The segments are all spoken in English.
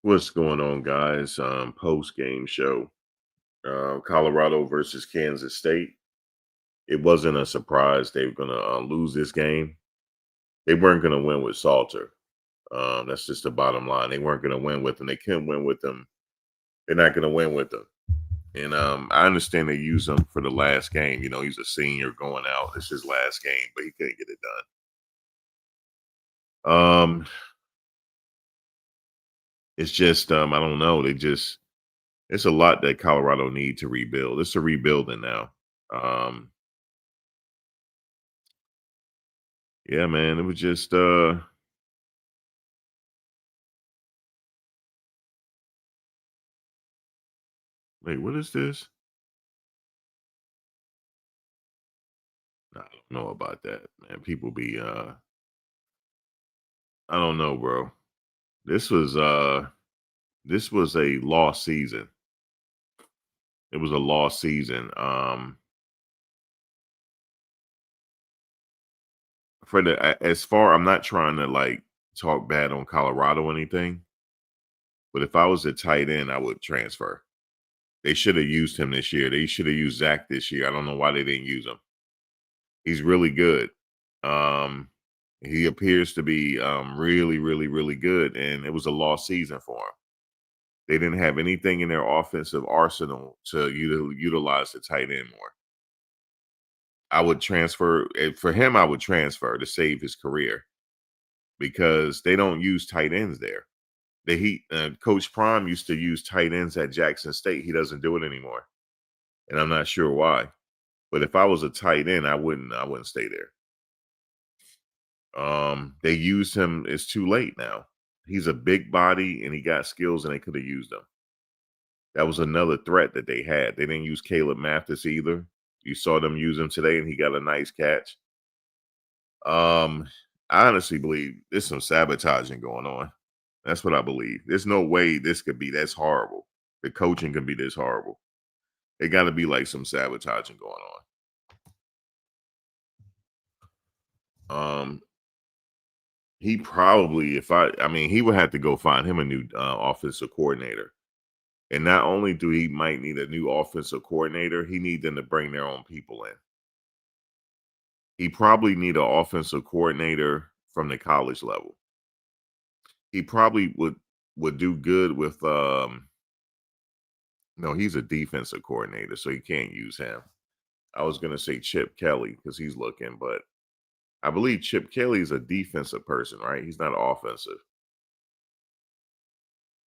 What's going on, guys? Post game show. Colorado versus Kansas State. It wasn't a surprise they were going to lose this game. They weren't going to win with Salter. That's just the bottom line. They weren't going to win with him. They couldn't win with them. They're not going to win with them. And I understand they use him for the last game. You know, he's a senior going out. It's his last game, but he couldn't get it done. It's just I don't know. It's a lot that Colorado need to rebuild. It's a rebuilding now. Um, Yeah, man. It was just wait, what is this? I don't know about that, man. People be I don't know, bro. This was this was a lost season. It was a lost season. For as far I'm not trying to like talk bad on Colorado or anything, but if I was a tight end, I would transfer. They should have used him this year. They should have used Zach this year. I don't know why they didn't use him. He's really good. Um, he appears to be really, really, really good, and it was a lost season for him. They didn't have anything in their offensive arsenal to utilize the tight end more. I would transfer for him. I would transfer to save his career because they don't use tight ends there. Coach Prime used to use tight ends at Jackson State. He doesn't do it anymore, and I'm not sure why. But if I was a tight end, I wouldn't stay there. They used him. It's too late now. He's a big body and he got skills, and they could have used him. That was another threat that they had. They didn't use Caleb Mathis either. You saw them use him today, and he got a nice catch. Um, I honestly believe there's some sabotaging going on. That's what I believe. There's no way this could be that's horrible. The coaching can be this horrible. It got to be like some sabotaging going on. He probably, I mean, he would have to go find him a new offensive coordinator. And not only do he might need a new offensive coordinator, he need them to bring their own people in. He probably need an offensive coordinator from the college level. He probably would do good with no, he's a defensive coordinator, so you can't use him. I was gonna say Chip Kelly because he's looking, but I believe Chip Kelly is a defensive person, right? He's not offensive.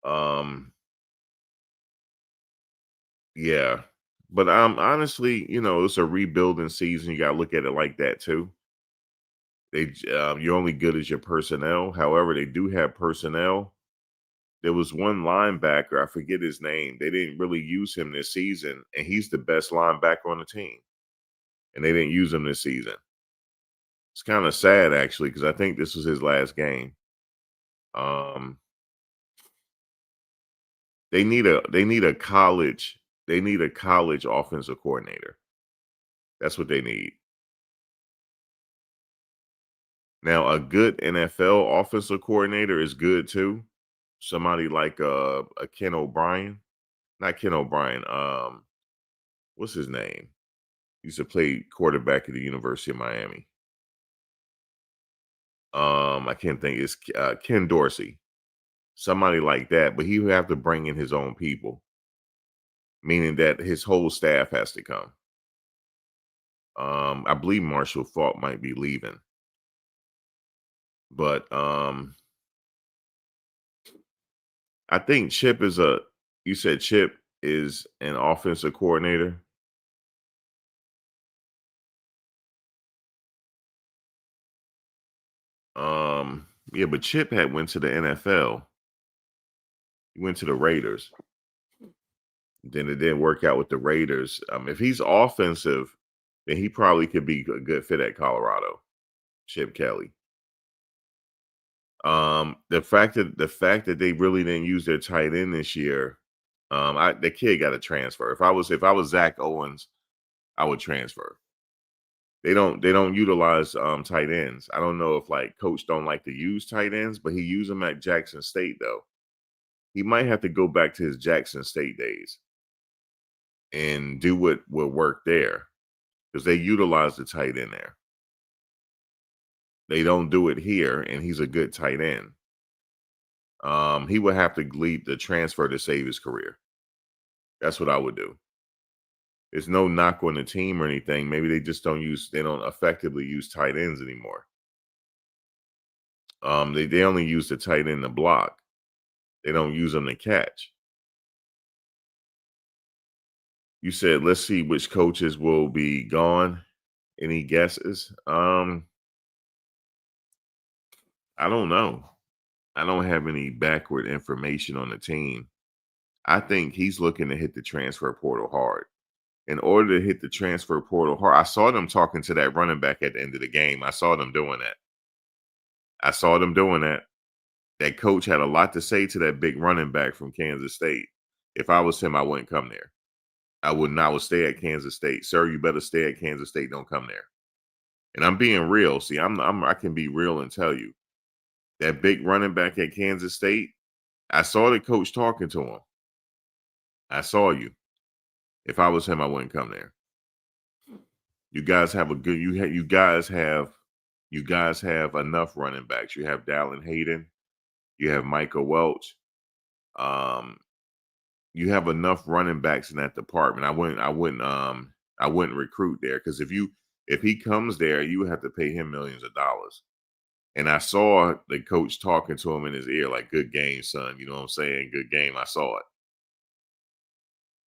Um, yeah. But honestly, it's a rebuilding season. You gotta look at it like that too. You're only good as your personnel. However, they do have personnel. There was one linebacker, I forget his name. They didn't really use him this season, and he's the best linebacker on the team. And they didn't use him this season. It's kind of sad actually, because I think this was his last game. Um, they need a college offensive coordinator. That's what they need. Now, a good NFL offensive coordinator is good too. Somebody like a Ken O'Brien, not Ken O'Brien. What's his name? He used to play quarterback at the University of Miami. I can't think. It's Ken Dorsey, somebody like that. But he would have to bring in his own people, meaning that his whole staff has to come. I believe Marshall Faulk might be leaving, but I think Chip is a. You said Chip is an offensive coordinator. Yeah, but Chip had went to the NFL. He went to the Raiders. Then it didn't work out with the Raiders. If he's offensive, then he probably could be a good fit at Colorado. Chip Kelly. The fact that they really didn't use their tight end this year, the kid got to transfer. If I was Zach Owens, I would transfer. They don't utilize tight ends. I don't know if like coach don't like to use tight ends, but he used them at Jackson State though. He might have to go back to his Jackson State days and do what will work there because they utilize the tight end there. They don't do it here, and he's a good tight end. He would have to leave the transfer to save his career. That's what I would do. There's no knock on the team or anything. Maybe they don't effectively use tight ends anymore. They only use the tight end to block. They don't use them to catch. You said, let's see which coaches will be gone. Any guesses? I don't know. I don't have any backward information on the team. I think he's looking to hit the transfer portal hard. In order to hit the transfer portal hard, I saw them talking to that running back at the end of the game. I saw them doing that. That coach had a lot to say to that big running back from Kansas State. If I was him, I wouldn't come there. I would not. I would stay at Kansas State. Sir, you better stay at Kansas State. Don't come there. And I'm being real. See, I can be real and tell you that big running back at Kansas State. I saw the coach talking to him. I saw you. If I was him, I wouldn't come there. You guys have a good. You guys have enough running backs. You have Dallin Hayden. You have Michael Welch. You have enough running backs in that department. I wouldn't recruit there because if he comes there, you would have to pay him millions of dollars. And I saw the coach talking to him in his ear, like, "Good game, son." You know what I'm saying? Good game. I saw it.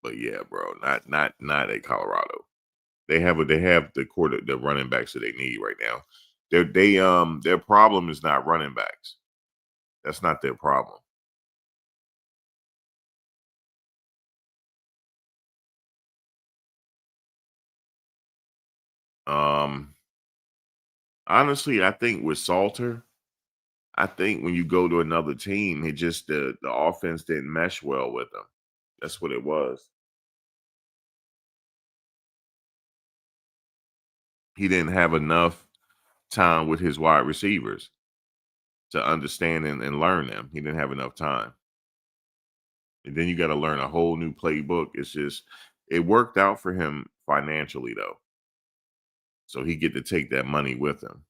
But yeah, bro, not at Colorado. They have the running backs that they need right now. Their problem is not running backs. That's not their problem. Um, Honestly, I think with Salter, I think when you go to another team, it just the offense didn't mesh well with them. That's what it was. He didn't have enough time with his wide receivers to understand and learn them. He didn't have enough time. And then you got to learn a whole new playbook. It worked out for him financially though. So he get to take that money with him.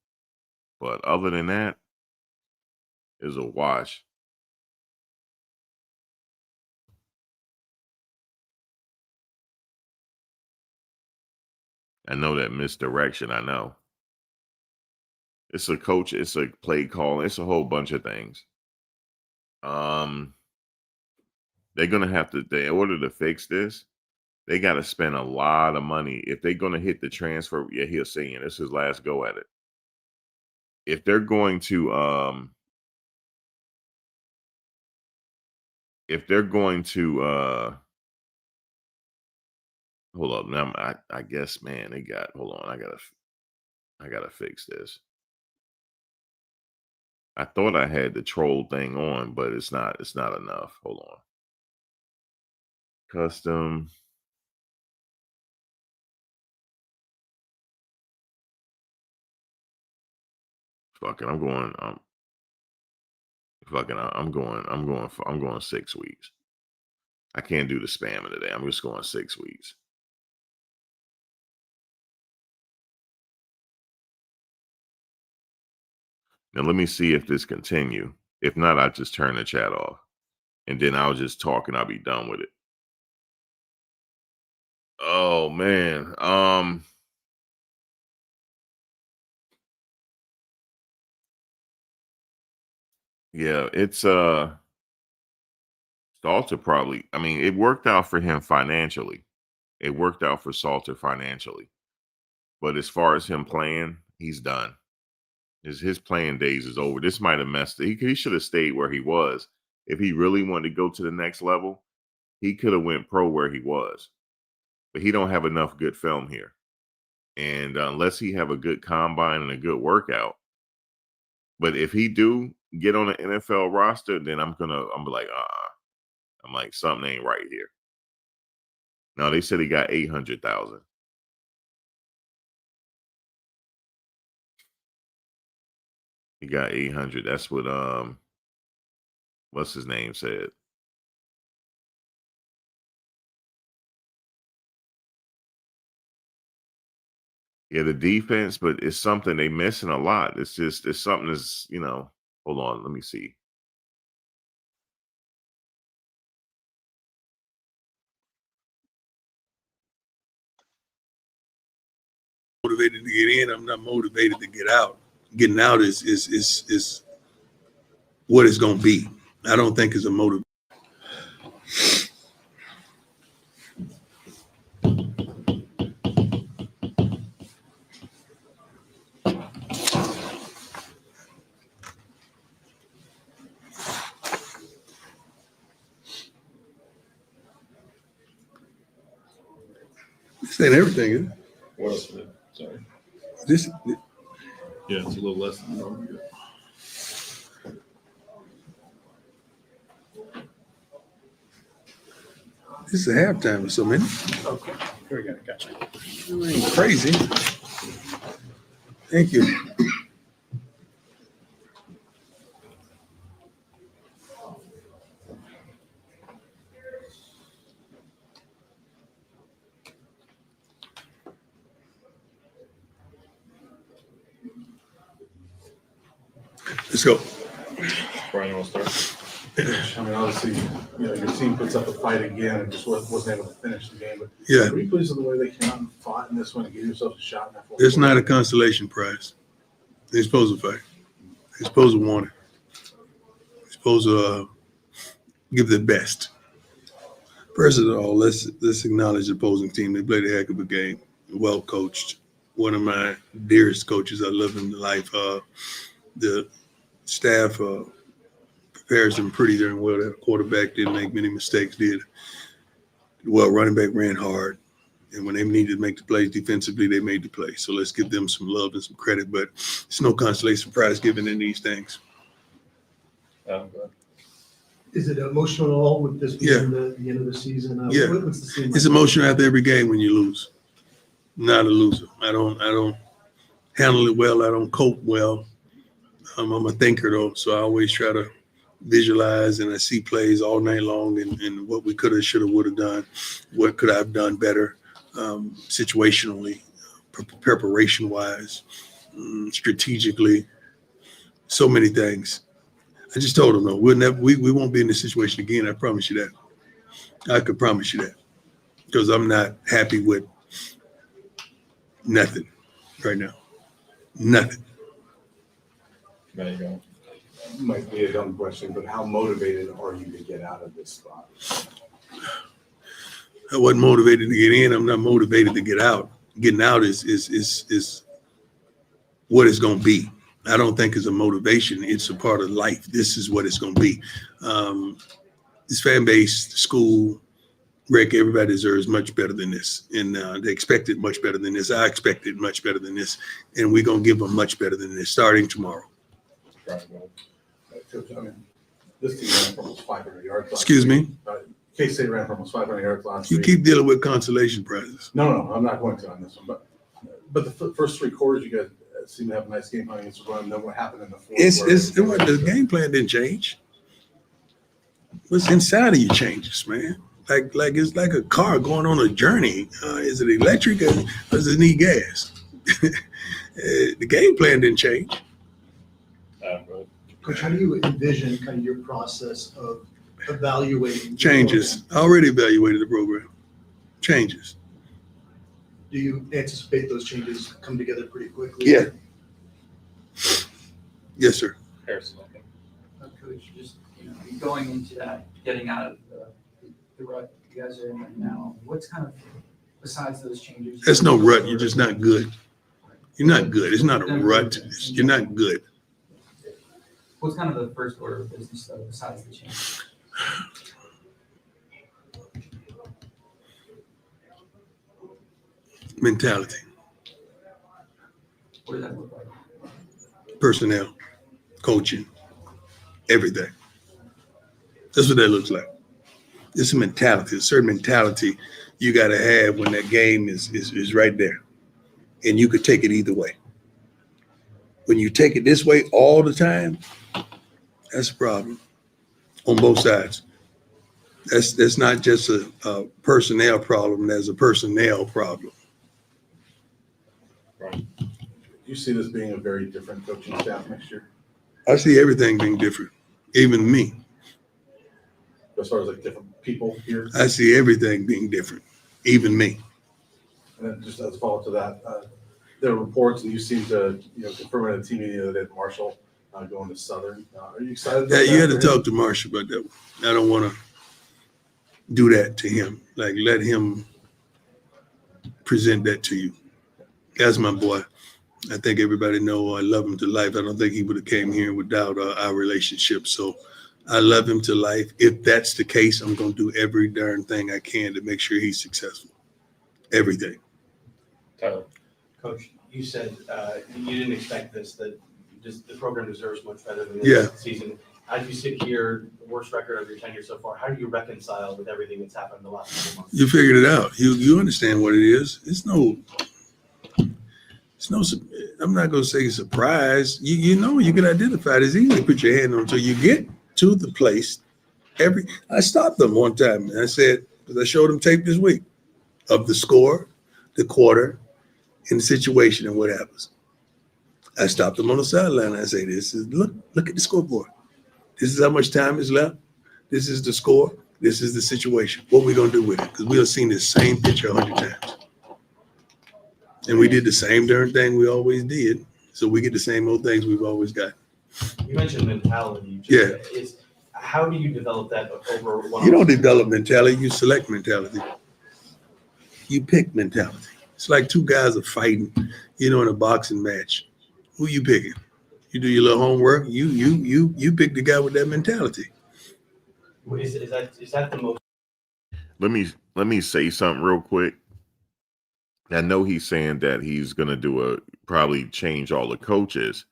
But other than that, it's a wash. I know that misdirection. I know. It's a coach, it's a play call, it's a whole bunch of things. Um, they're gonna have to in order to fix this, they gotta spend a lot of money. If they're gonna hit the transfer, yeah, he'll see it. It's his last go at it. If they're going to if they're going to hold up now, I guess man, they got hold on, I gotta fix this. I thought I had the troll thing on, but it's not enough. Hold on. Custom. Fucking I'm going I'm going 6 weeks. I can't do the spamming today. I'm just going 6 weeks. Now let me see if this continue. If not, I just turn the chat off. And then I'll just talk and I'll be done with it. Oh man. Yeah, it's Salter probably. I mean, it worked out for him financially. It worked out for Salter financially. But as far as him playing, he's done. His playing days is over. This might have messed it. He should have stayed where he was. If he really wanted to go to the next level, he could have went pro where he was. But he don't have enough good film here. And unless he have a good combine and a good workout, but if he do get on an NFL roster, then I'm like, I'm like, something ain't right here. Now they said he got 800,000. He got 800. That's what what's his name said. Yeah, the defense, but it's something they missing a lot. It's something that's, hold on, let me see. Motivated to get in. I'm not motivated to get out. Getting out is what it's gonna be. I don't think it's a motive. This ain't everything, is it? What else? Sorry. This Yeah, it's a little less than normal. is a halftime or something. Okay. Here we go. Gotcha. It ain't crazy. Thank you. Let's go. Brian, you want to start? I mean, obviously, your team puts up a fight again and just wasn't able to finish the game. But Yeah, are you pleased with the way they came out and fought in this one and give yourself a shot in that fourth it's quarter? not a consolation prize. They're supposed to fight. They're supposed to want it. They're supposed to give their best. First of all, let's acknowledge the opposing team. They played a heck of a game. Well coached. One of my dearest coaches I love in life. The staff prepares them pretty darn well. That quarterback didn't make many mistakes. Did well. Running back ran hard, and when they needed to make the plays defensively, they made the play. So let's give them some love and some credit. But it's no consolation prize given in these things. Is it emotional at all with this being the end of the season? Yeah. What's the scene It's like? emotional after every game when you lose. Not a loser. I don't handle it well. I don't cope well. I'm a thinker though, so I always try to visualize and I see plays all night long and what we could have, should have, would have done. What could I have done better situationally, preparation wise, strategically, so many things. I just told them though, we won't be in this situation again. I promise you that. I could promise you that because I'm not happy with nothing right now. Nothing. There you go. Might be a dumb question, but how motivated are you to get out of this spot? I wasn't motivated to get in. I'm not motivated to get out. Getting out is what it's going to be. I don't think it's a motivation. It's a part of life. This is what it's going to be. This fan base, the school, Rick, everybody deserves much better than this. And they expected much better than this. I expected much better than this. And we're going to give them much better than this starting tomorrow. Right, well, I mean, this team ran for almost 500 yards. Excuse me? K-State ran for almost 500 yards last You week. keep dealing with consolation prizes. No, I'm not going to on this one. But the first three quarters, you guys seem to have a nice game plan against the run. Then what happened in the fourth? The game plan didn't change. What's inside of you changes, man. Like it's like a car going on a journey. Is it electric or does it need gas? The game plan didn't change. Coach, how do you envision kind of your process of evaluating? Changes. I already evaluated the program. Changes. Do you anticipate those changes come together pretty quickly? Yeah. Yes, sir. Harrison. Coach, just going into that, getting out of the rut you guys are in right now, what's kind of, besides those changes? That's no rut. You're just not good. You're not good. It's not a rut. You're not good. What's kind of the first order of business though, besides the change? Mentality, What does that look like? personnel, coaching, everything. That's what that looks like. It's a mentality, a certain mentality you got to have when that game is right there. And you could take it either way. When you take it this way all the time, that's a problem on both sides. That's not just a personnel problem, that's a personnel problem. Right. Do you see this being a very different coaching staff next year? I see everything being different, even me. As far as like different people here? I see everything being different, even me. And then just as a follow-up to that, there are reports, and you seem to, confirm at a team meeting the other day, that Marshall going to Southern. Are you excited about Yeah, that? you had to for him? talk to Marshall about that. I don't want to do that to him. Like, let him present that to you. That's my boy. I think everybody know I love him to life. I don't think he would have came here without our relationship. So I love him to life. If that's the case, I'm going to do every darn thing I can to make sure he's successful. Everything. Tyler. Coach, you said you didn't expect this, that just the program deserves much better than Yeah. this season. As you sit here, the worst record of your tenure so far, how do you reconcile with everything that's happened the last couple months? You figured it out. You understand what it is. It's no, I'm not going to say surprise. You can identify it. It's easy to put your hand on. So you get to the place. I stopped them one time and I said, because I showed them tape this week of the score, the quarter, and the situation and what happens. I stopped them on the sideline. I say, look at the scoreboard. This is how much time is left. This is the score. This is the situation. What we going to do with it? Because we have seen the same picture 100 times. And we did the same darn thing we always did. So we get the same old things we've always got. You mentioned mentality. Yeah. How do you develop that over one? You don't develop mentality. You select mentality. You pick mentality. It's like two guys are fighting, in a boxing match. Who you picking? You do your little homework. You pick the guy with that mentality. Is that the most? Let me say something real quick. I know he's saying that he's gonna probably change all the coaches,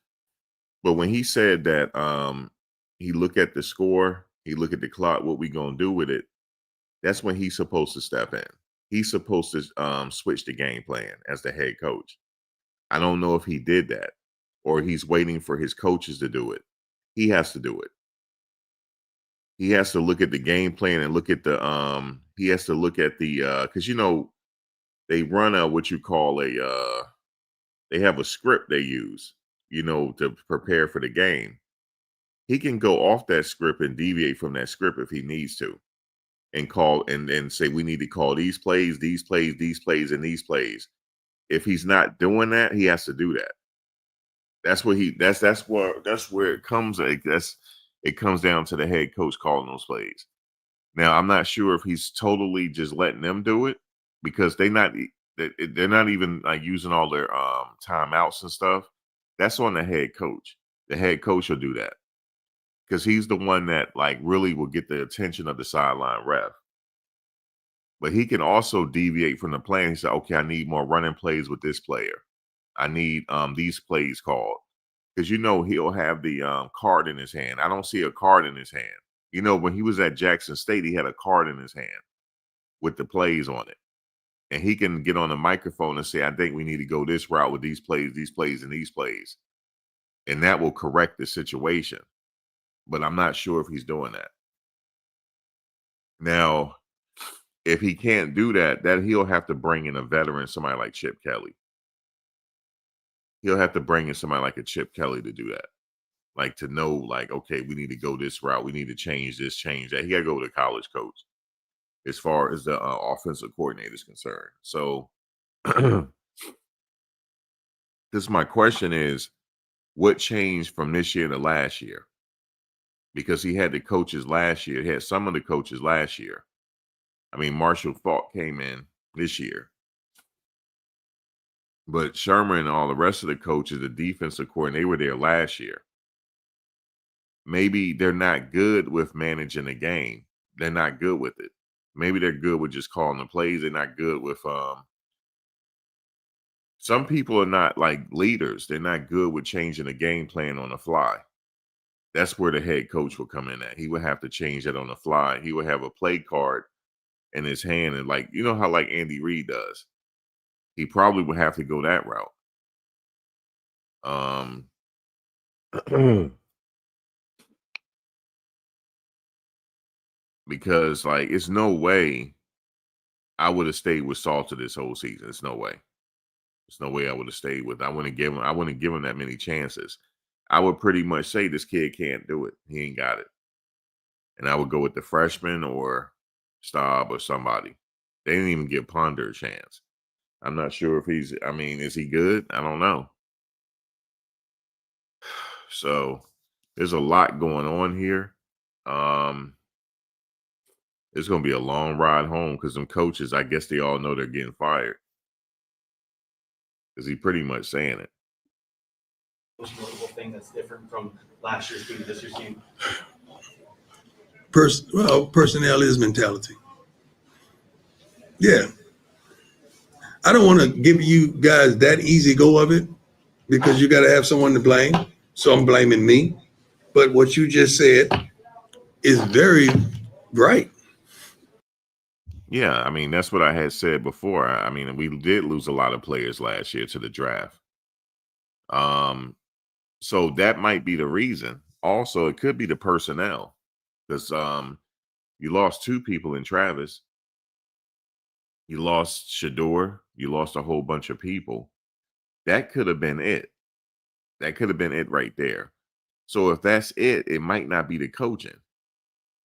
but when he said that he look at the score, he look at the clock, what we gonna do with it, that's when he's supposed to step in. He's supposed to switch the game plan as the head coach. I don't know if he did that or he's waiting for his coaches to do it. He has to do it. He has to look at the game plan and look at the he has to look at the because they run what you call they have a script they use, to prepare for the game. He can go off that script and deviate from that script if he needs to and call and say, we need to call these plays, these plays, these plays, and these plays. If he's not doing that, he has to do that. That's where it comes. It comes down to the head coach calling those plays. Now, I'm not sure if he's totally just letting them do it because they're not even like using all their timeouts and stuff. That's on the head coach. The head coach will do that because he's the one that like really will get the attention of the sideline ref. But he can also deviate from the plan. He said, okay, I need more running plays with this player. I need these plays called. Because he'll have the card in his hand. I don't see a card in his hand. When he was at Jackson State, he had a card in his hand with the plays on it. And he can get on the microphone and say, I think we need to go this route with these plays, and these plays. And that will correct the situation. But I'm not sure if he's doing that. Now, if he can't do that, he'll have to bring in a veteran, somebody like Chip Kelly. He'll have to bring in somebody like a Chip Kelly to do that. Like to know, like, okay, we need to go this route. We need to change this, change that. He got to go with a college coach as far as the offensive coordinator is concerned. So my question is, what changed from this year to last year? Because he had the coaches last year. He had some of the coaches last year. I mean, Marshall Faulk came in this year. But Sherman and all the rest of the coaches, the defensive coordinator, they were there last year. Maybe they're not good with managing the game. They're not good with it. Maybe they're good with just calling the plays. They're not good with some people are not like leaders. They're not good with changing the game plan on the fly. That's where the head coach will come in at. He would have to change that on the fly. He would have a play card in his hand and like, how like Andy Reid does. He probably would have to go that route. Because like it's no way I would have stayed with Salter this whole season. It's no way. There's no way I would have stayed with. I wouldn't give him that many chances. I would pretty much say this kid can't do it. He ain't got it. And I would go with the freshman or Staub or somebody. They didn't even give Ponder a chance. I'm not sure if is he good? I don't know. So there's a lot going on here. It's going to be a long ride home because them coaches, I guess they all know they're getting fired. Because he pretty much saying it. Most notable thing that's different from last year's team to this year's team? Personnel is mentality. Yeah. I don't want to give you guys that easy go of it because you got to have someone to blame. So I'm blaming me. But what you just said is very right. Yeah, I mean, that's what I had said before. I mean, we did lose a lot of players last year to the draft. So that might be the reason. Also, it could be the personnel because you lost 2 people in Travis. You lost Shador. You lost a whole bunch of people. That could have been it. That could have been it right there. So if that's it, it might not be the coaching.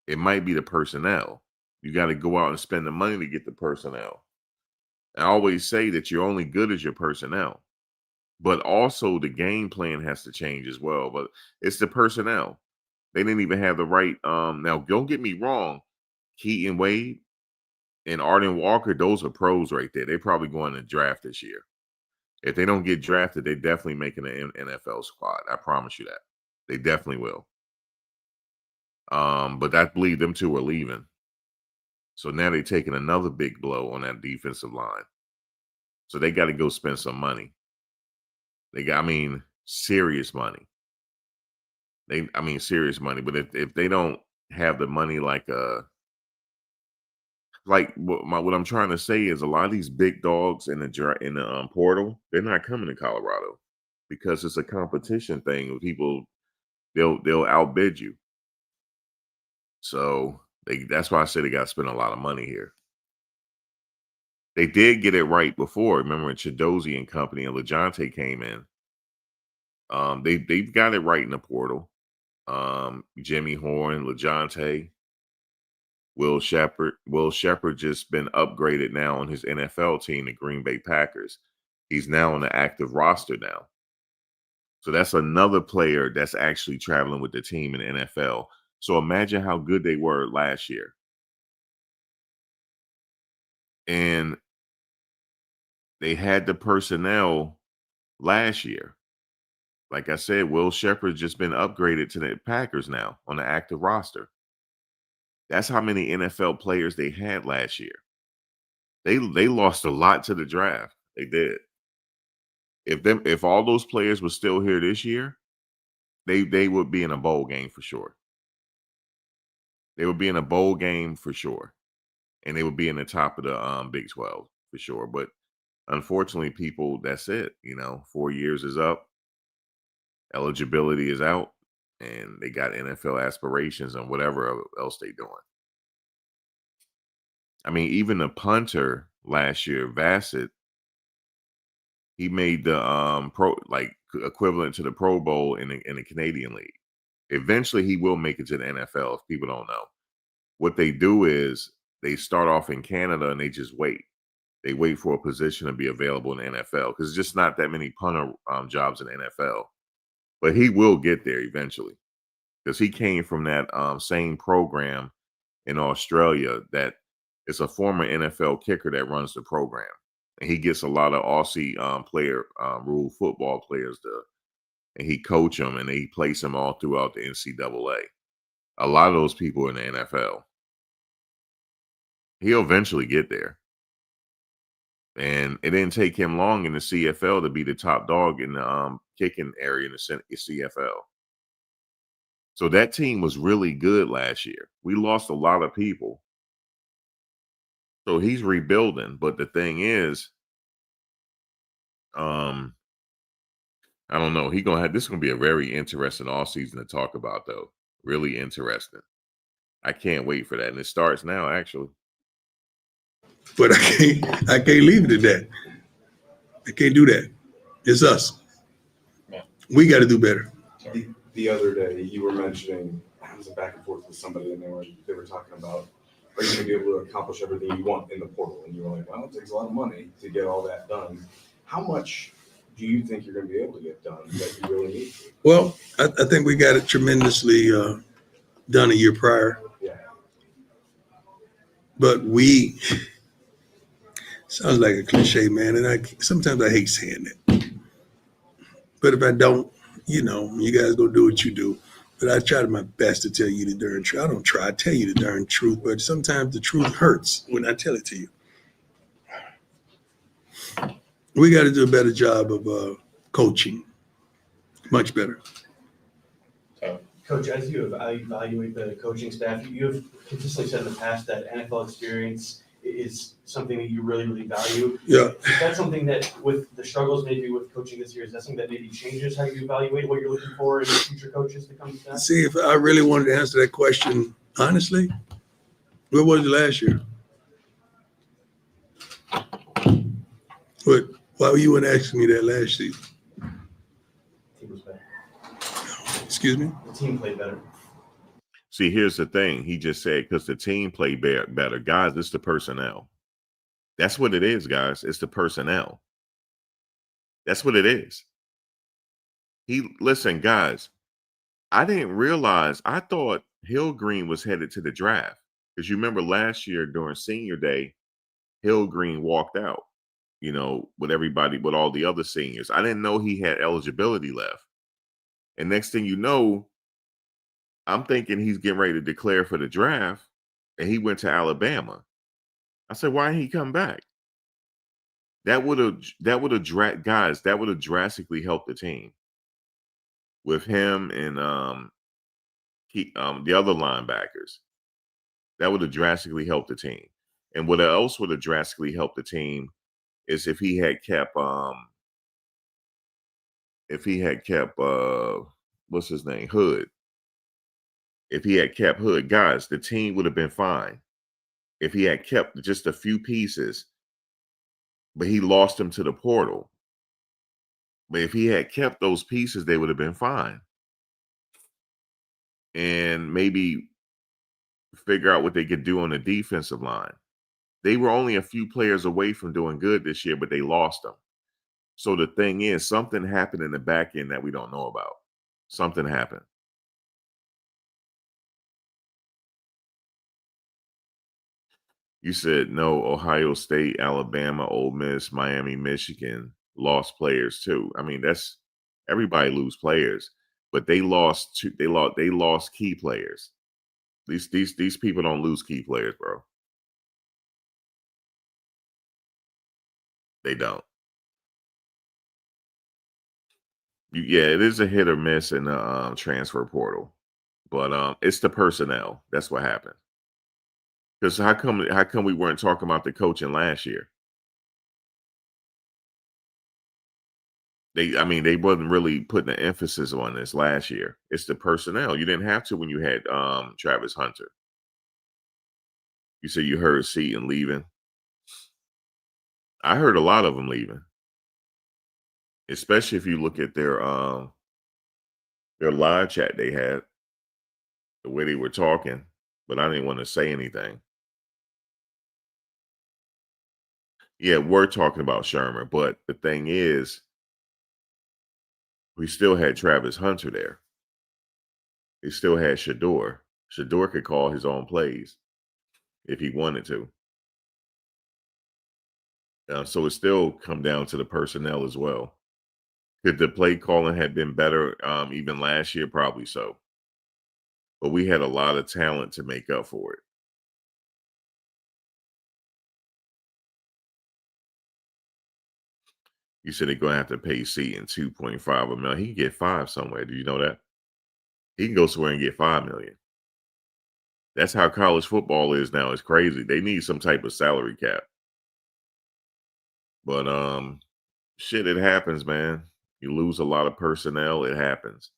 It might be the personnel. You got to go out and spend the money to get the personnel. I always say that you're only good as your personnel. But also the game plan has to change as well. But it's the personnel. They didn't even have the right. Now, don't get me wrong. Keaton Wade and Arden Walker, those are pros right there. They're probably going to draft this year. If they don't get drafted, they're definitely making an NFL squad. I promise you that. They definitely will. But I believe them 2 are leaving. So now they're taking another big blow on that defensive line. So they got to go spend some money. Serious money. Serious money. But if they don't have the money what I'm trying to say is a lot of these big dogs in the portal, they're not coming to Colorado because it's a competition thing. People, they'll outbid you. So that's why I say they got to spend a lot of money here. They did get it right before. Remember when Chidozie and company and LeJounte came in? They've got it right in the portal. Jimmy Horn, LeJounte, Will Shepherd. Will Shepherd just been upgraded now on his NFL team, the Green Bay Packers. He's now on the active roster now. So that's another player that's actually traveling with the team in the NFL. So imagine how good they were last year. And they had the personnel last year. Like I said, Will Shepherd's just been upgraded to the Packers now on the active roster. That's how many NFL players they had last year. They lost a lot to the draft. They did. If all those players were still here this year, they would be in a bowl game for sure. They would be in a bowl game for sure. And they would be in the top of the Big 12 for sure. But unfortunately, people, that's it. 4 years is up. Eligibility is out. And they got NFL aspirations and whatever else they doing. Even the punter last year, Bassett, he made the equivalent to the Pro Bowl in the Canadian League. Eventually, he will make it to the NFL if people don't know. What they do is they start off in Canada and they just wait. They wait for a position to be available in the NFL because there's just not that many punter jobs in the NFL. But he will get there eventually because he came from that same program in Australia that it's a former NFL kicker that runs the program. And he gets a lot of Aussie rule football players and he coach them and he plays them all throughout the NCAA. A lot of those people in the NFL. He'll eventually get there. And it didn't take him long in the CFL to be the top dog in the kicking area in the CFL. So that team was really good last year. We lost a lot of people. So he's rebuilding. But the thing is, I don't know. This is gonna be a very interesting offseason to talk about, though. Really interesting. I can't wait for that. And it starts now, actually. But I can't leave it at that. They can't do that. It's us. Yeah. We got to do better. The other day, you were mentioning, I was back and forth with somebody, and they were talking about, are you going to be able to accomplish everything you want in the portal? And you were like, well, it takes a lot of money to get all that done. How much do you think you're going to be able to get done that you really need to? Well, I think we got it tremendously done a year prior, Yeah. but we sounds like a cliche, man, and sometimes I hate saying it. But if I don't, you guys gonna do what you do. But I try my best to tell you the darn truth. I don't try, I tell you the darn truth, but sometimes the truth hurts when I tell it to you. We got to do a better job of coaching, much better. So, Coach, as you evaluate the coaching staff, you have consistently said in the past that NFL experience is something that you really, really value. Yeah. Is that something that, with the struggles maybe with coaching this year, is that something that maybe changes how you evaluate what you're looking for in future coaches to come to staff? See, if I really wanted to answer that question honestly, where was it last year? But why you wouldn't ask me that last season? The team was better. Excuse me? The team played better. See, here's the thing. He just said because the team played better. Guys, it's the personnel. That's what it is, guys. It's the personnel. That's what it is. Listen, guys, I didn't realize, I thought Hill Green was headed to the draft. Because you remember last year during senior day, Hill Green walked out, with everybody, with all the other seniors. I didn't know he had eligibility left. And next thing you know, I'm thinking he's getting ready to declare for the draft, and he went to Alabama. I said, why didn't he come back? That would have drastically helped the team with him and the other linebackers. That would have drastically helped the team. And what else would have drastically helped the team is if he had kept what's his name, Hood. If he had kept Hood, guys, the team would have been fine. If he had kept just a few pieces, but he lost them to the portal. But if he had kept those pieces, they would have been fine. And maybe figure out what they could do on the defensive line. They were only a few players away from doing good this year, but they lost them. So the thing is, something happened in the back end that we don't know about. Something happened. You said no, Ohio State, Alabama, Ole Miss, Miami, Michigan lost players too. I mean, everybody lose players, but they lost key players. These people don't lose key players, bro. They don't. Yeah, it is a hit or miss in the transfer portal, but it's the personnel. That's what happened. Because how come we weren't talking about the coaching last year? They wasn't really putting the emphasis on this last year. It's the personnel. You didn't have to when you had Travis Hunter. You said you heard Seton leaving. I heard a lot of them leaving. Especially if you look at their live chat they had, the way they were talking, but I didn't want to say anything. Yeah, we're talking about Sherman, but the thing is, we still had Travis Hunter there. They still had Shador. Shador could call his own plays if he wanted to. So it still come down to the personnel as well. Could the play calling have been better even last year? Probably so. But we had a lot of talent to make up for it. You said they're going to have to pay Seton $2.5 million. He can get $5 million somewhere. Do you know that? He can go somewhere and get $5 million. That's how college football is now. It's crazy. They need some type of salary cap. But shit, it happens, man. You lose a lot of personnel. It happens.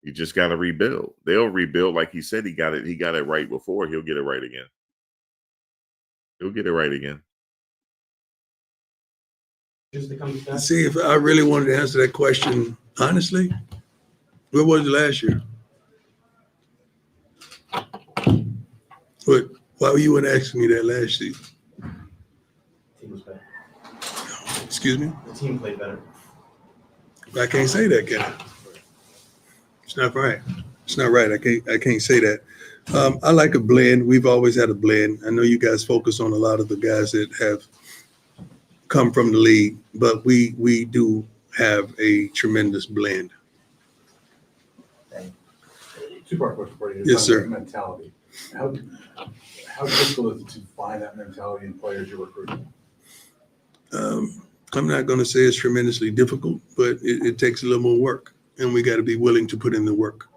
You just got to rebuild. They'll rebuild, like he said. He got it right before. He'll get it right again. He'll get it right again. Just to come back? See, if I really wanted to answer that question honestly, where was it last year? But why were you asking me that last season? Team was better. Excuse me? The team played better. I can't say that, can I? It's not right. It's not right. I can't say that. I like a blend. We've always had a blend. I know you guys focus on a lot of the guys that have come from the league, but we do have a tremendous blend. Two-part question for you. Yes, sir. Mentality. How difficult is it to find that mentality in players you're recruiting? I'm not going to say it's tremendously difficult, but it takes a little more work, and we got to be willing to put in the work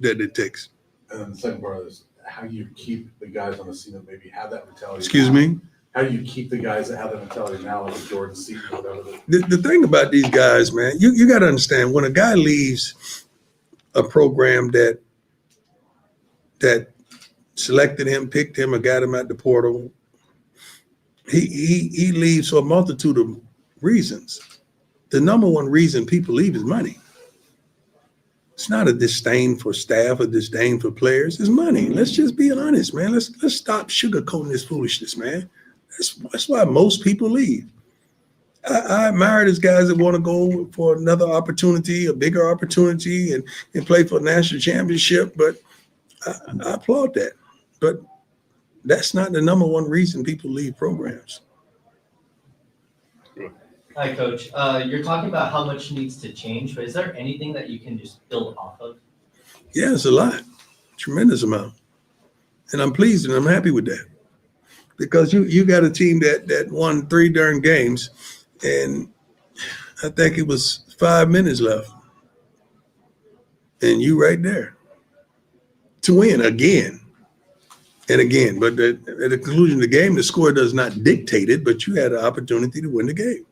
that it takes. And then the second part of this, how do you keep the guys on the scene that maybe have that mentality? Excuse now? me? How do you keep the guys that have that mentality now, like Jordan Seaton, whatever? The thing about these guys, man, you got to understand, when a guy leaves a program that selected him, picked him, or got him at the portal, he leaves for a multitude of reasons. The number one reason people leave is money. It's not a disdain for staff or disdain for players. It's money. Let's just be honest, man. Let's stop sugarcoating this foolishness, man. That's why most people leave. I admire these guys that want to go for another opportunity, a bigger opportunity, and play for a national championship. But I applaud that. But that's not the number one reason people leave programs. Hi, Coach. You're talking about how much needs to change, but is there anything that you can just build off of? Yeah, it's a lot, tremendous amount. And I'm pleased and I'm happy with that. Because you got a team that won 3 darn games, and I think it was 5 minutes left. And you right there to win again and again. But at the conclusion of the game, the score does not dictate it, but you had an opportunity to win the game.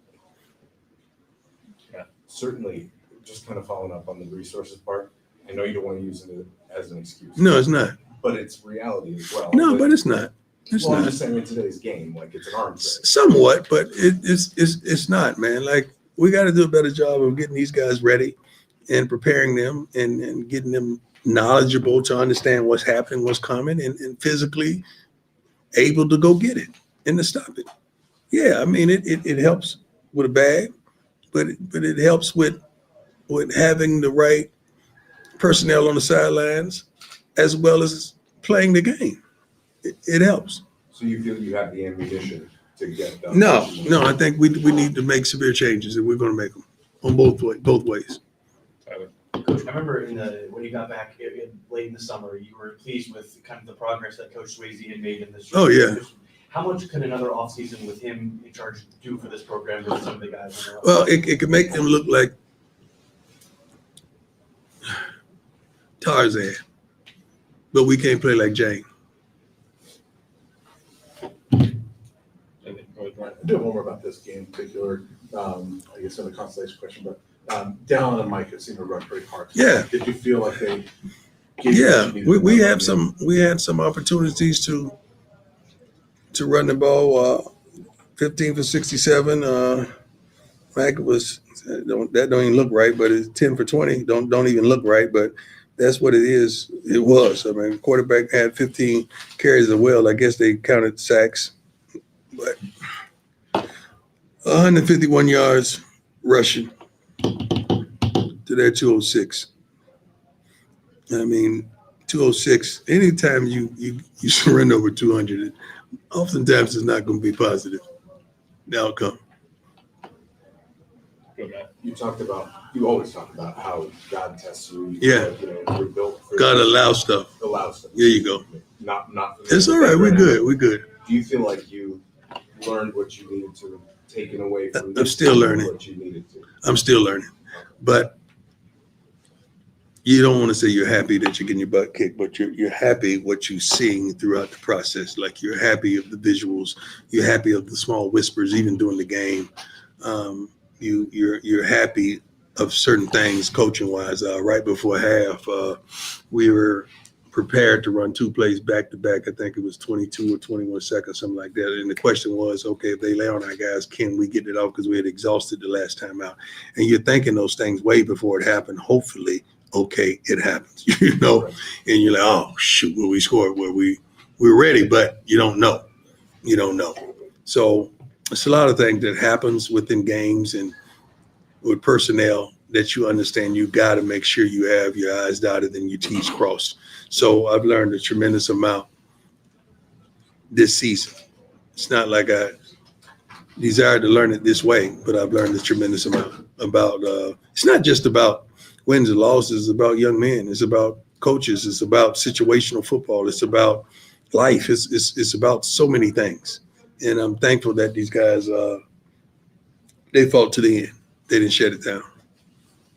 Certainly, just kind of following up on the resources part, I know you don't want to use it as an excuse. No, it's not. But it's reality as well. No, but it's not. It's Well, I'm not. just saying in today's game, like it's an arms race. Somewhat, but it's not, man. Like, we got to do a better job of getting these guys ready and preparing them and getting them knowledgeable to understand what's happening, what's coming, and physically able to go get it and to stop it. Yeah, I mean, it helps with a bag, but it helps with having the right personnel on the sidelines as well as playing the game. It helps. So you feel you have the ammunition to get done? No, I think we need to make severe changes, and we're going to make them on both ways. Tyler. Coach, I remember when you got back late in the summer, you were pleased with kind of the progress that Coach Swayze had made in this. Oh, yeah. How much could another offseason with him in charge do for this program with some of the guys? Well, it could make them look like Tarzan, but we can't play like Jane. Right. I do have one more about this game in particular. I guess in the constellation question, but down on the mic, it seemed to run pretty hard. Yeah. Did you feel like they? gave you Yeah, what you we needed? had some opportunities to run the ball. 15 for 67. Mac was that don't even look right, but it's 10 for 20. Don't even look right, but that's what it is. It was. I mean, quarterback had 15 carries as well. I guess they counted sacks, but 151 yards rushing to their 206. I mean, 206. Anytime you surrender over 200, oftentimes it's not going to be positive. The outcome. Good, man. You always talk about how God tests you. Yeah. Like, we're built for God allow stuff. allow stuff. There you go. Not. It's all right. We're good. We're good. Do you feel like you learned what you needed to, taken away from I'm this still season learning. what you needed to? I'm still learning, but you don't want to say you're happy that you're getting your butt kicked, but you're happy what you're seeing throughout the process. Like, you're happy of the visuals, you're happy of the small whispers, even during the game. You're happy of certain things coaching wise. Right before half, we were prepared to run 2 plays back to back. I think it was 22 or 21 seconds, something like that. And the question was, okay, if they lay on our guys, can we get it off? Because we had exhausted the last time out. And you're thinking those things way before it happened. Hopefully, okay, it happens, you know. And you're like, oh shoot, will we score? We're ready, but you don't know. You don't know. So it's a lot of things that happens within games and with personnel that you understand. You got to make sure you have your I's dotted and your T's crossed. So I've learned a tremendous amount this season. It's not like I desired to learn it this way, but I've learned a tremendous amount about, it's not just about wins and losses. It's about young men. It's about coaches. It's about situational football. It's about life. It's about so many things. And I'm thankful that these guys, they fought to the end. They didn't shut it down.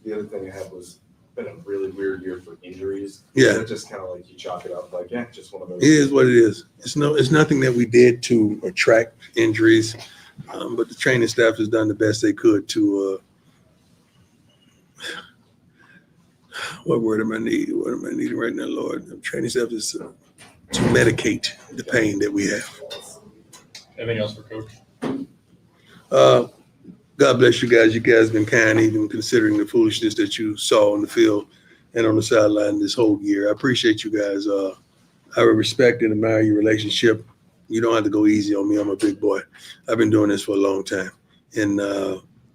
The other thing I had was been a really weird year for injuries. Yeah. It's just kind of like you chalk it up like, yeah, just one of those. It is what it is. It's nothing that we did to attract injuries, but the training staff has done the best they could to. What word am I needing? What am I needing right now, Lord? The training staff is to medicate the pain that we have. Anything else for Coach? God bless you guys. You guys been kind, even considering the foolishness that you saw on the field and on the sideline this whole year. I appreciate you guys. I respect and admire your relationship. You don't have to go easy on me. I'm a big boy. I've been doing this for a long time. And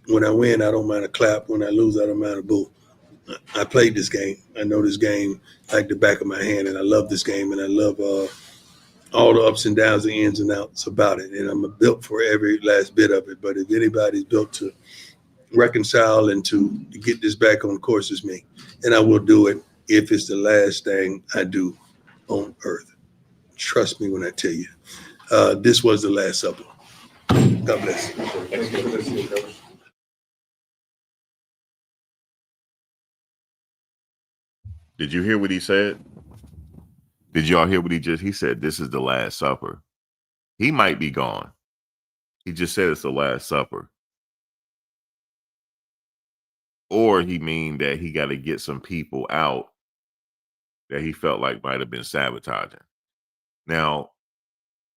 when I win, I don't mind a clap. When I lose, I don't mind a boo. I played this game. I know this game like the back of my hand, and I love this game, and I love all the ups and downs, the ins and outs about it. And I'm built for every last bit of it. But if anybody's built to reconcile and to get this back on course, it's me. And I will do it if it's the last thing I do on earth. Trust me when I tell you. This was the Last Supper. God bless. Thank you for this, Coach. Did you hear what he said? Did y'all hear what he said? This is the Last Supper. He might be gone. He just said it's the Last Supper. Or he mean that he got to get some people out that he felt like might have been sabotaging. Now,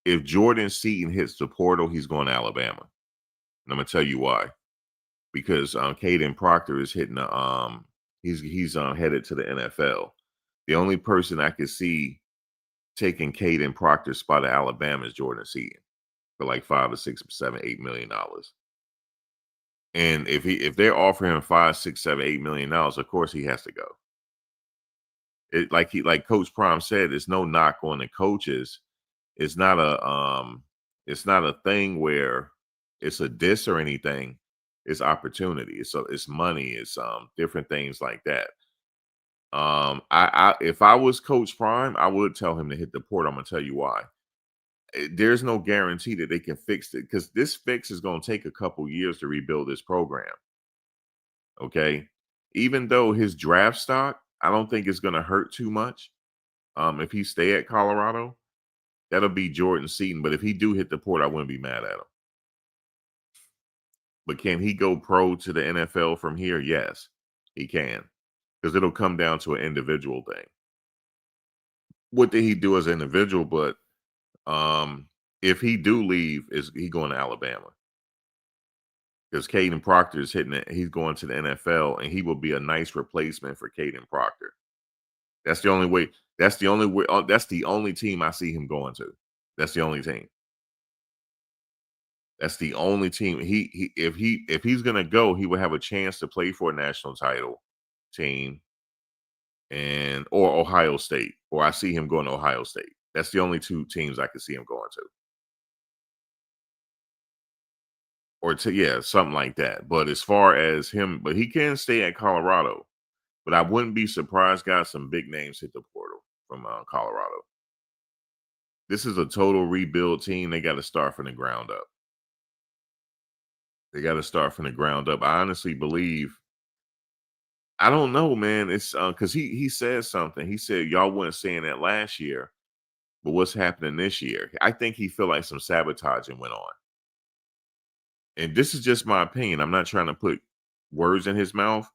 if Jordan Seaton hits the portal, he's going to Alabama. And I'm going to tell you why. Because Caden Proctor is hitting the he's headed to the NFL. The only person I could see taking Caden Proctor's spot at Alabama is Jordan Seaton for like $5 or $6, $7, $8 million. And if they're offering him $5, $6, $7, $8 million, of course he has to go. It like Coach Prime said, it's no knock on the coaches. It's not a thing where it's a diss or anything. It's opportunity. It's money. It's different things like that. If I was Coach Prime, I would tell him to hit the port. I'm gonna tell you why. There's no guarantee that they can fix it because this fix is gonna take a couple years to rebuild this program. Okay, even though his draft stock, I don't think it's gonna hurt too much. If he stay at Colorado, that'll be Jordan Seaton. But if he do hit the port, I wouldn't be mad at him. But can he go pro to the NFL from here? Yes, he can. Because it'll come down to an individual thing. What did he do as an individual? But if he do leave, is he going to Alabama? Because Caden Proctor is hitting it. He's going to the NFL, and he will be a nice replacement for Caden Proctor. That's the only way. That's the only way. That's the only team I see him going to. That's the only team. That's the only team. If he's gonna go, he will have a chance to play for a national title team or Ohio State, or I see him going to Ohio State. That's the only two teams I can see him going to. Or something like that. But as far as him, but he can stay at Colorado. But I wouldn't be surprised, guys, some big names hit the portal from Colorado. This is a total rebuild team. They got to start from the ground up. They got to start from the ground up. I honestly believe, I don't know, man. It's because he said something. He said y'all weren't saying that last year, but what's happening this year? I think he feel like some sabotaging went on. And this is just my opinion. I'm not trying to put words in his mouth.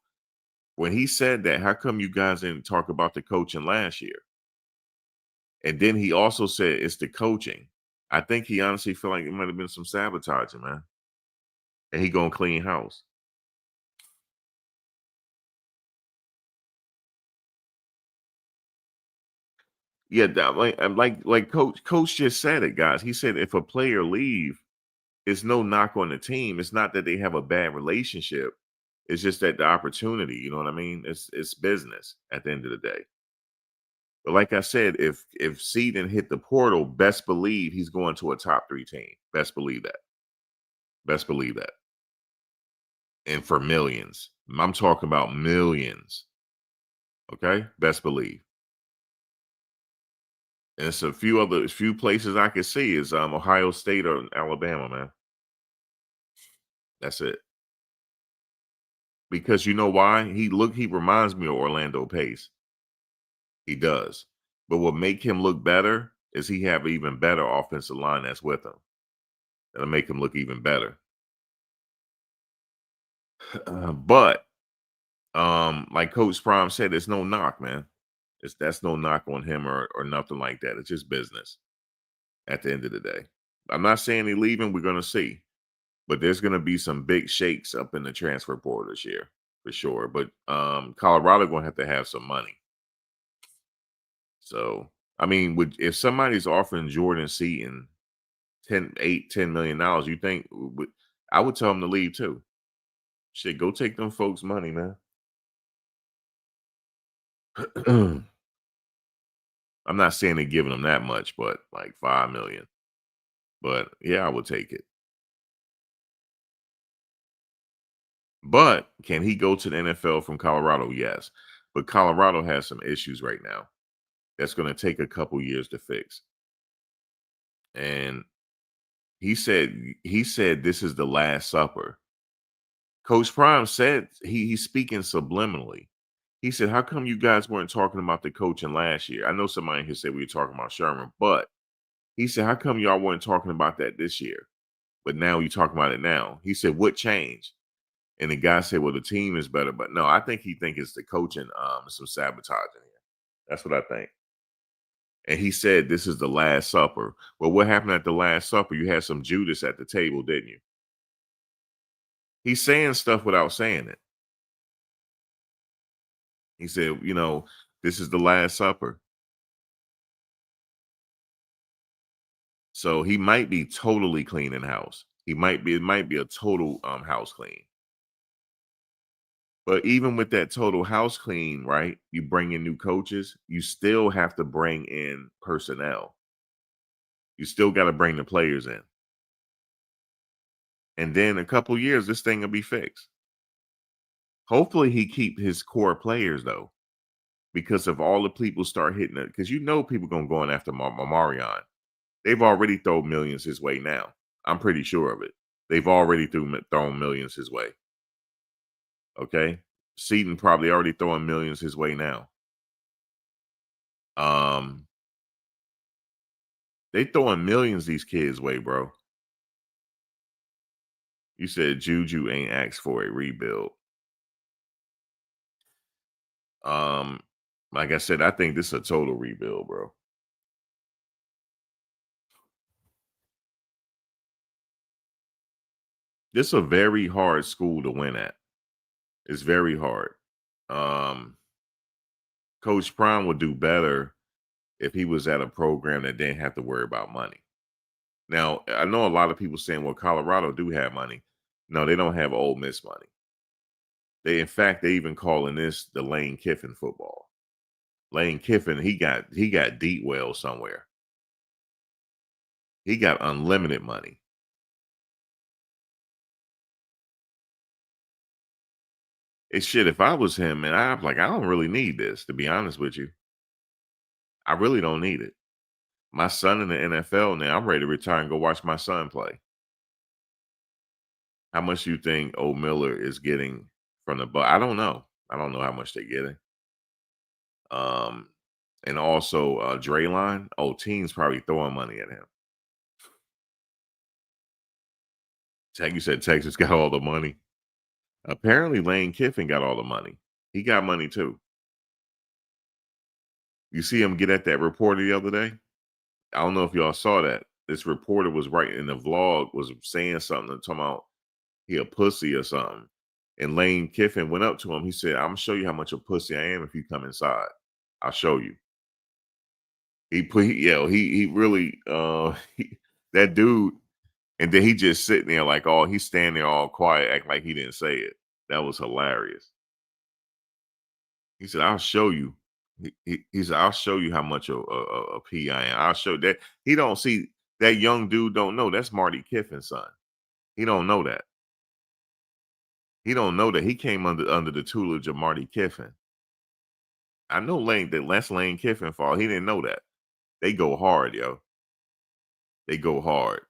When he said that, how come you guys didn't talk about the coaching last year? And then he also said it's the coaching. I think he honestly feel like it might have been some sabotaging, man. And he gonna clean house. Yeah, that, like coach just said it, guys. He said if a player leave, it's no knock on the team. It's not that they have a bad relationship. It's just that the opportunity, you know what I mean? It's business at the end of the day. But like I said, if Seaton hit the portal, best believe he's going to a top 3 team. Best believe that. Best believe that. And for millions. I'm talking about millions. Okay? Best believe. And it's a few places I could see is Ohio State or Alabama, man. That's it. Because you know why? He reminds me of Orlando Pace. He does. But what make him look better is he have an even better offensive line that's with him. That'll make him look even better. But like Coach Prime said, there's no knock, man. That's no knock on him or nothing like that. It's just business at the end of the day. I'm not saying he's leaving. We're gonna see. But there's gonna be some big shakes up in the transfer portal this year, for sure. But Colorado gonna have to have some money. So I mean, if somebody's offering Jordan Seaton $10 million, you think I would tell him to leave too. Shit, go take them folks' money, man. I'm not saying they're giving them that much, but like 5 million. But yeah, I would take it. But can he go to the NFL from Colorado? Yes. But Colorado has some issues right now that's going to take a couple years to fix. And he said this is the last supper. Coach Prime said he's speaking subliminally. He said, how come you guys weren't talking about the coaching last year? I know somebody here said we were talking about Sherman, but he said, how come y'all weren't talking about that this year? But now you're talking about it now. He said, what changed? And the guy said, well, the team is better. But no, I think he thinks it's the coaching, some sabotaging here. That's what I think. And he said, this is the Last Supper. Well, what happened at the Last Supper? You had some Judas at the table, didn't you? He's saying stuff without saying it. He said, this is the Last Supper. So he might be totally cleaning house. It might be a total house clean. But even with that total house clean, right? You bring in new coaches, you still have to bring in personnel. You still got to bring the players in. And then a couple years, this thing will be fixed. Hopefully he keep his core players though, because if all the people start hitting it, because people going after Marion. They've already thrown millions his way now. I'm pretty sure of it. They've already thrown millions his way. Okay? Seaton probably already throwing millions his way now. They throwing millions these kids' way, bro. You said Juju ain't asked for a rebuild. Like I said, I think this is a total rebuild, bro. This is a very hard school to win at. It's very hard. Coach Prime would do better if he was at a program that didn't have to worry about money. Now, I know a lot of people saying, well, Colorado do have money. No, they don't have Ole Miss money. In fact, they even calling this the Lane Kiffin football. Lane Kiffin, he got deep well somewhere. He got unlimited money. It's shit. If I was him, and I'm like, I don't really need this, to be honest with you. I really don't need it. My son in the NFL now, I'm ready to retire and go watch my son play. How much do you think Old Miller is getting from the Bucs? I don't know. I don't know how much they're getting. And also Draylon. Oh, teams probably throwing money at him. You said Texas got all the money. Apparently Lane Kiffin got all the money. He got money too. You see him get at that reporter the other day? I don't know if y'all saw that. This reporter was right in the vlog, was saying something, talking about he a pussy or something. And Lane Kiffin went up to him. He said, I'm gonna show you how much a pussy I am if you come inside. I'll show you. He really that dude, and then he just sitting there like he's standing there all quiet, acting like he didn't say it. That was hilarious. He said, I'll show you. He said, I'll show you how much a P I am. I'll show that. He don't see that young dude don't know. That's Marty Kiffin's son. He don't know that. He don't know that he came under the tutelage of Marty Kiffin. I know that's Lane Kiffin fault. He didn't know that. They go hard, yo. They go hard.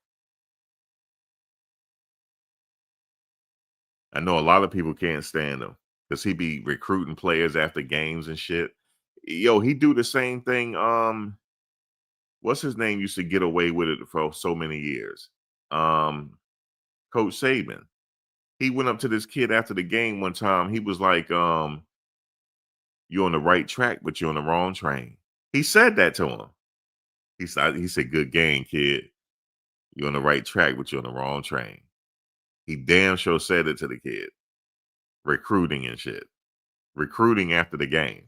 I know a lot of people can't stand him because he be recruiting players after games and shit. Yo, he do the same thing. What's his name used to get away with it for so many years? Coach Saban. He went up to this kid after the game one time. He was like, you're on the right track, but you're on the wrong train. He said that to him. He said, good game, kid. You're on the right track, but you're on the wrong train. He damn sure said it to the kid. Recruiting and shit. Recruiting after the game.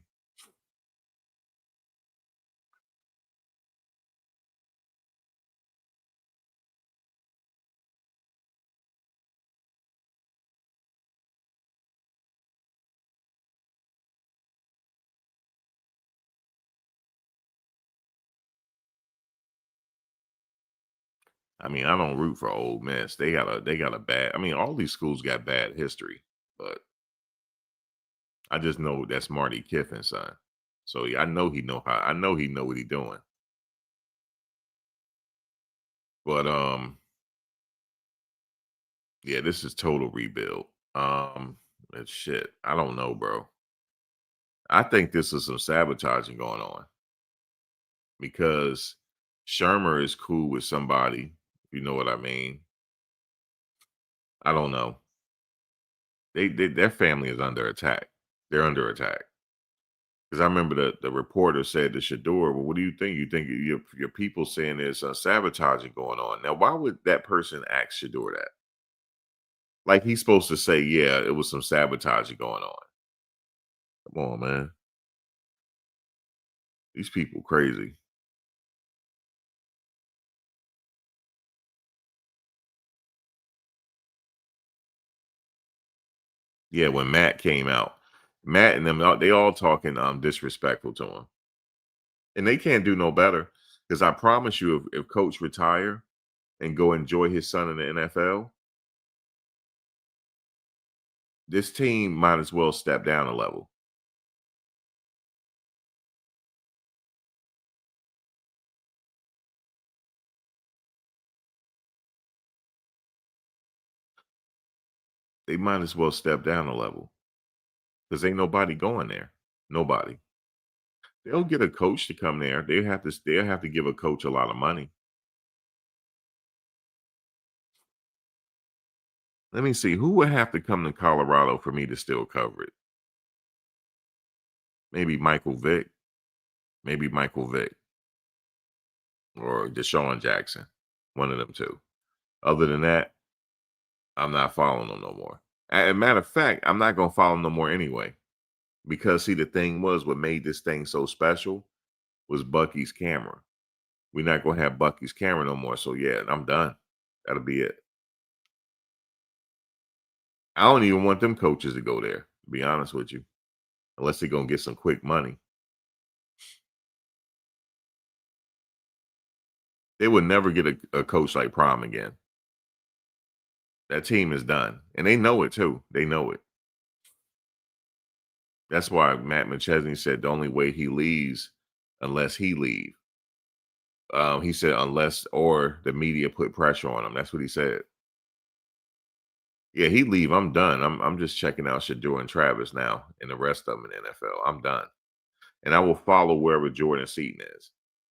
I mean, I don't root for Ole Miss. They got a bad. I mean, all these schools got bad history, but I just know that's Marty Kiffin's son. So yeah, I know he know what he's doing. But yeah, this is total rebuild. It's shit. I don't know, bro. I think this is some sabotaging going on because Shermer is cool with somebody. You know what I mean? I don't know. Their family is under attack. They're under attack. Because I remember the reporter said to Shador, well, what do you think? You think your people saying there's sabotaging going on. Now, why would that person ask Shador that? Like he's supposed to say, yeah, it was some sabotaging going on. Come on, man. These people crazy. Yeah, when Matt came out, Matt and them, they all talking disrespectful to him. And they can't do no better. Because I promise you, if Coach retire and go enjoy his son in the NFL, this team might as well step down a level. They might as well step down a level. Because ain't nobody going there. Nobody. They'll get a coach to come there. They'll have to give a coach a lot of money. Let me see. Who would have to come to Colorado for me to still cover it? Maybe Michael Vick. Or Deshaun Jackson. One of them two. Other than that, I'm not following them no more. As a matter of fact, I'm not going to follow them no more anyway. Because, see, the thing was, what made this thing so special was Bucky's camera. We're not going to have Bucky's camera no more. So, yeah, I'm done. That'll be it. I don't even want them coaches to go there, to be honest with you. Unless they're going to get some quick money. They would never get a coach like Prom again. That team is done. And they know it, too. They know it. That's why Matt McChesney said the only way he leaves unless he leave. He said unless or the media put pressure on him. That's what he said. Yeah, he leave. I'm done. I'm just checking out Shador and Travis now and the rest of them in the NFL. I'm done. And I will follow wherever Jordan Seaton is.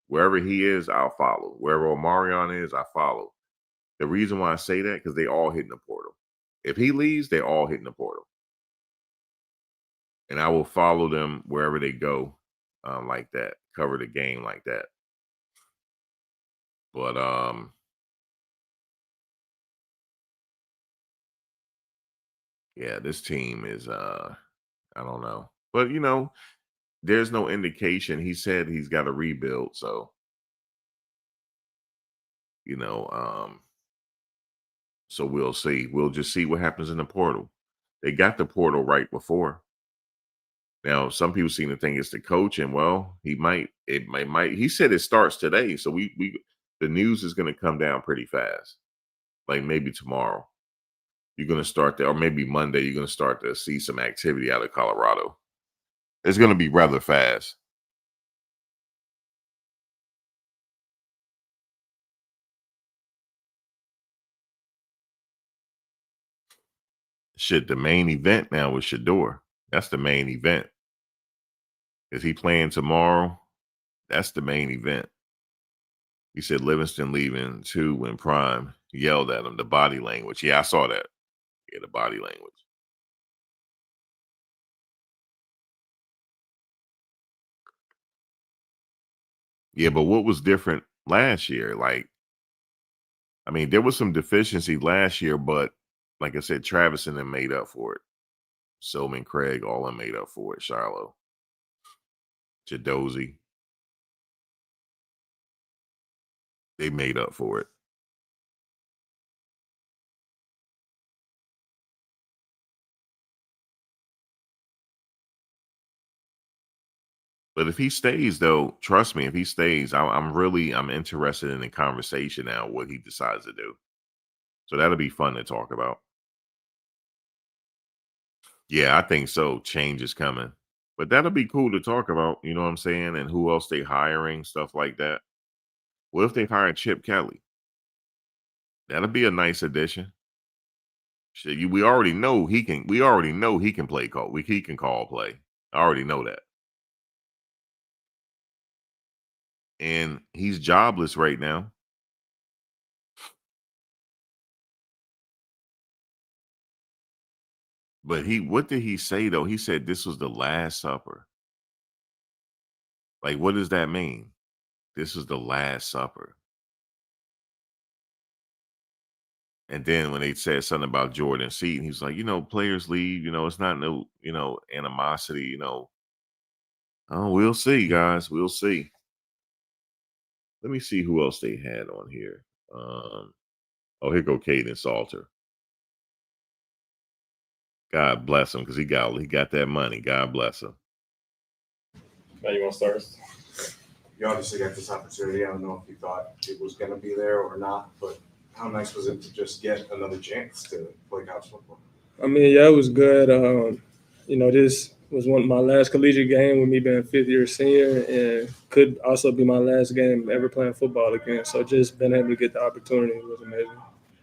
Wherever he is, I'll follow. Wherever Omarion is, I follow. The reason why I say that, because they all hitting the portal. If he leaves, they all hitting the portal. And I will follow them wherever they go like that. cover the game like that. But yeah, this team is I don't know. But there's no indication. He said he's got to rebuild, so you know, so we'll see. We'll just see what happens in the portal. They got the portal right before. Now, some people seem to think it's the coach, and well, he might. It might. He said it starts today, so the news is going to come down pretty fast. Like maybe tomorrow, you're going to start there, or maybe Monday, you're going to start to see some activity out of Colorado. It's going to be rather fast. Shit, the main event now is Shador. That's the main event. Is he playing tomorrow? That's the main event. He said Livingston leaving too when Prime yelled at him. The body language. Yeah, I saw that. Yeah, the body language. Yeah, but what was different last year? Like, I mean, there was some deficiency last year, but like I said, Travis and them made up for it. Silman, Craig, all them made up for it. Shiloh, Jadozi, they made up for it. But if he stays, though, trust me, if he stays, I'm interested in the conversation now, what he decides to do. So that'll be fun to talk about. Yeah, I think so. Change is coming. But that'll be cool to talk about, you know what I'm saying? And who else they hiring, stuff like that. What if they hire Chip Kelly? That'll be a nice addition. Shit, we already know he can. We already know he can play call. He can call play. I already know that. And he's jobless right now. But what did he say though? He said this was the Last Supper. Like, what does that mean? This was the Last Supper. And then when they said something about Jordan Seaton, he was like, players leave, it's not no, animosity, Oh, we'll see, guys. We'll see. Let me see who else they had on here. Here go Caden Salter. God bless him because he got that money. God bless him. Now you want to start? You obviously got this opportunity. I don't know if you thought it was going to be there or not, but how nice was it to just get another chance to play college football? I mean, yeah, it was good. This was my last collegiate game with me being a fifth-year senior, and could also be my last game ever playing football again. So just being able to get the opportunity was amazing.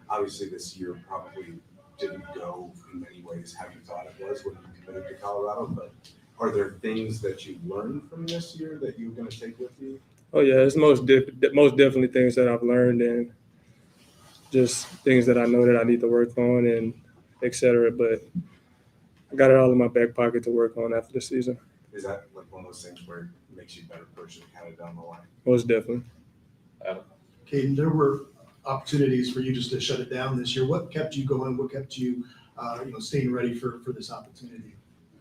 Obviously, this year probably didn't go in many ways how you thought it was when you committed to Colorado, but are there things that you learned from this year that you're going to take with you? Oh, yeah, it's most definitely things that I've learned and just things that I know that I need to work on and et cetera. But I got it all in my back pocket to work on after the season. Is that like one of those things where it makes you a better person kind of down the line? Most definitely. Caden, there were opportunities for you just to shut it down this year. What kept you going? What kept you, staying ready for this opportunity?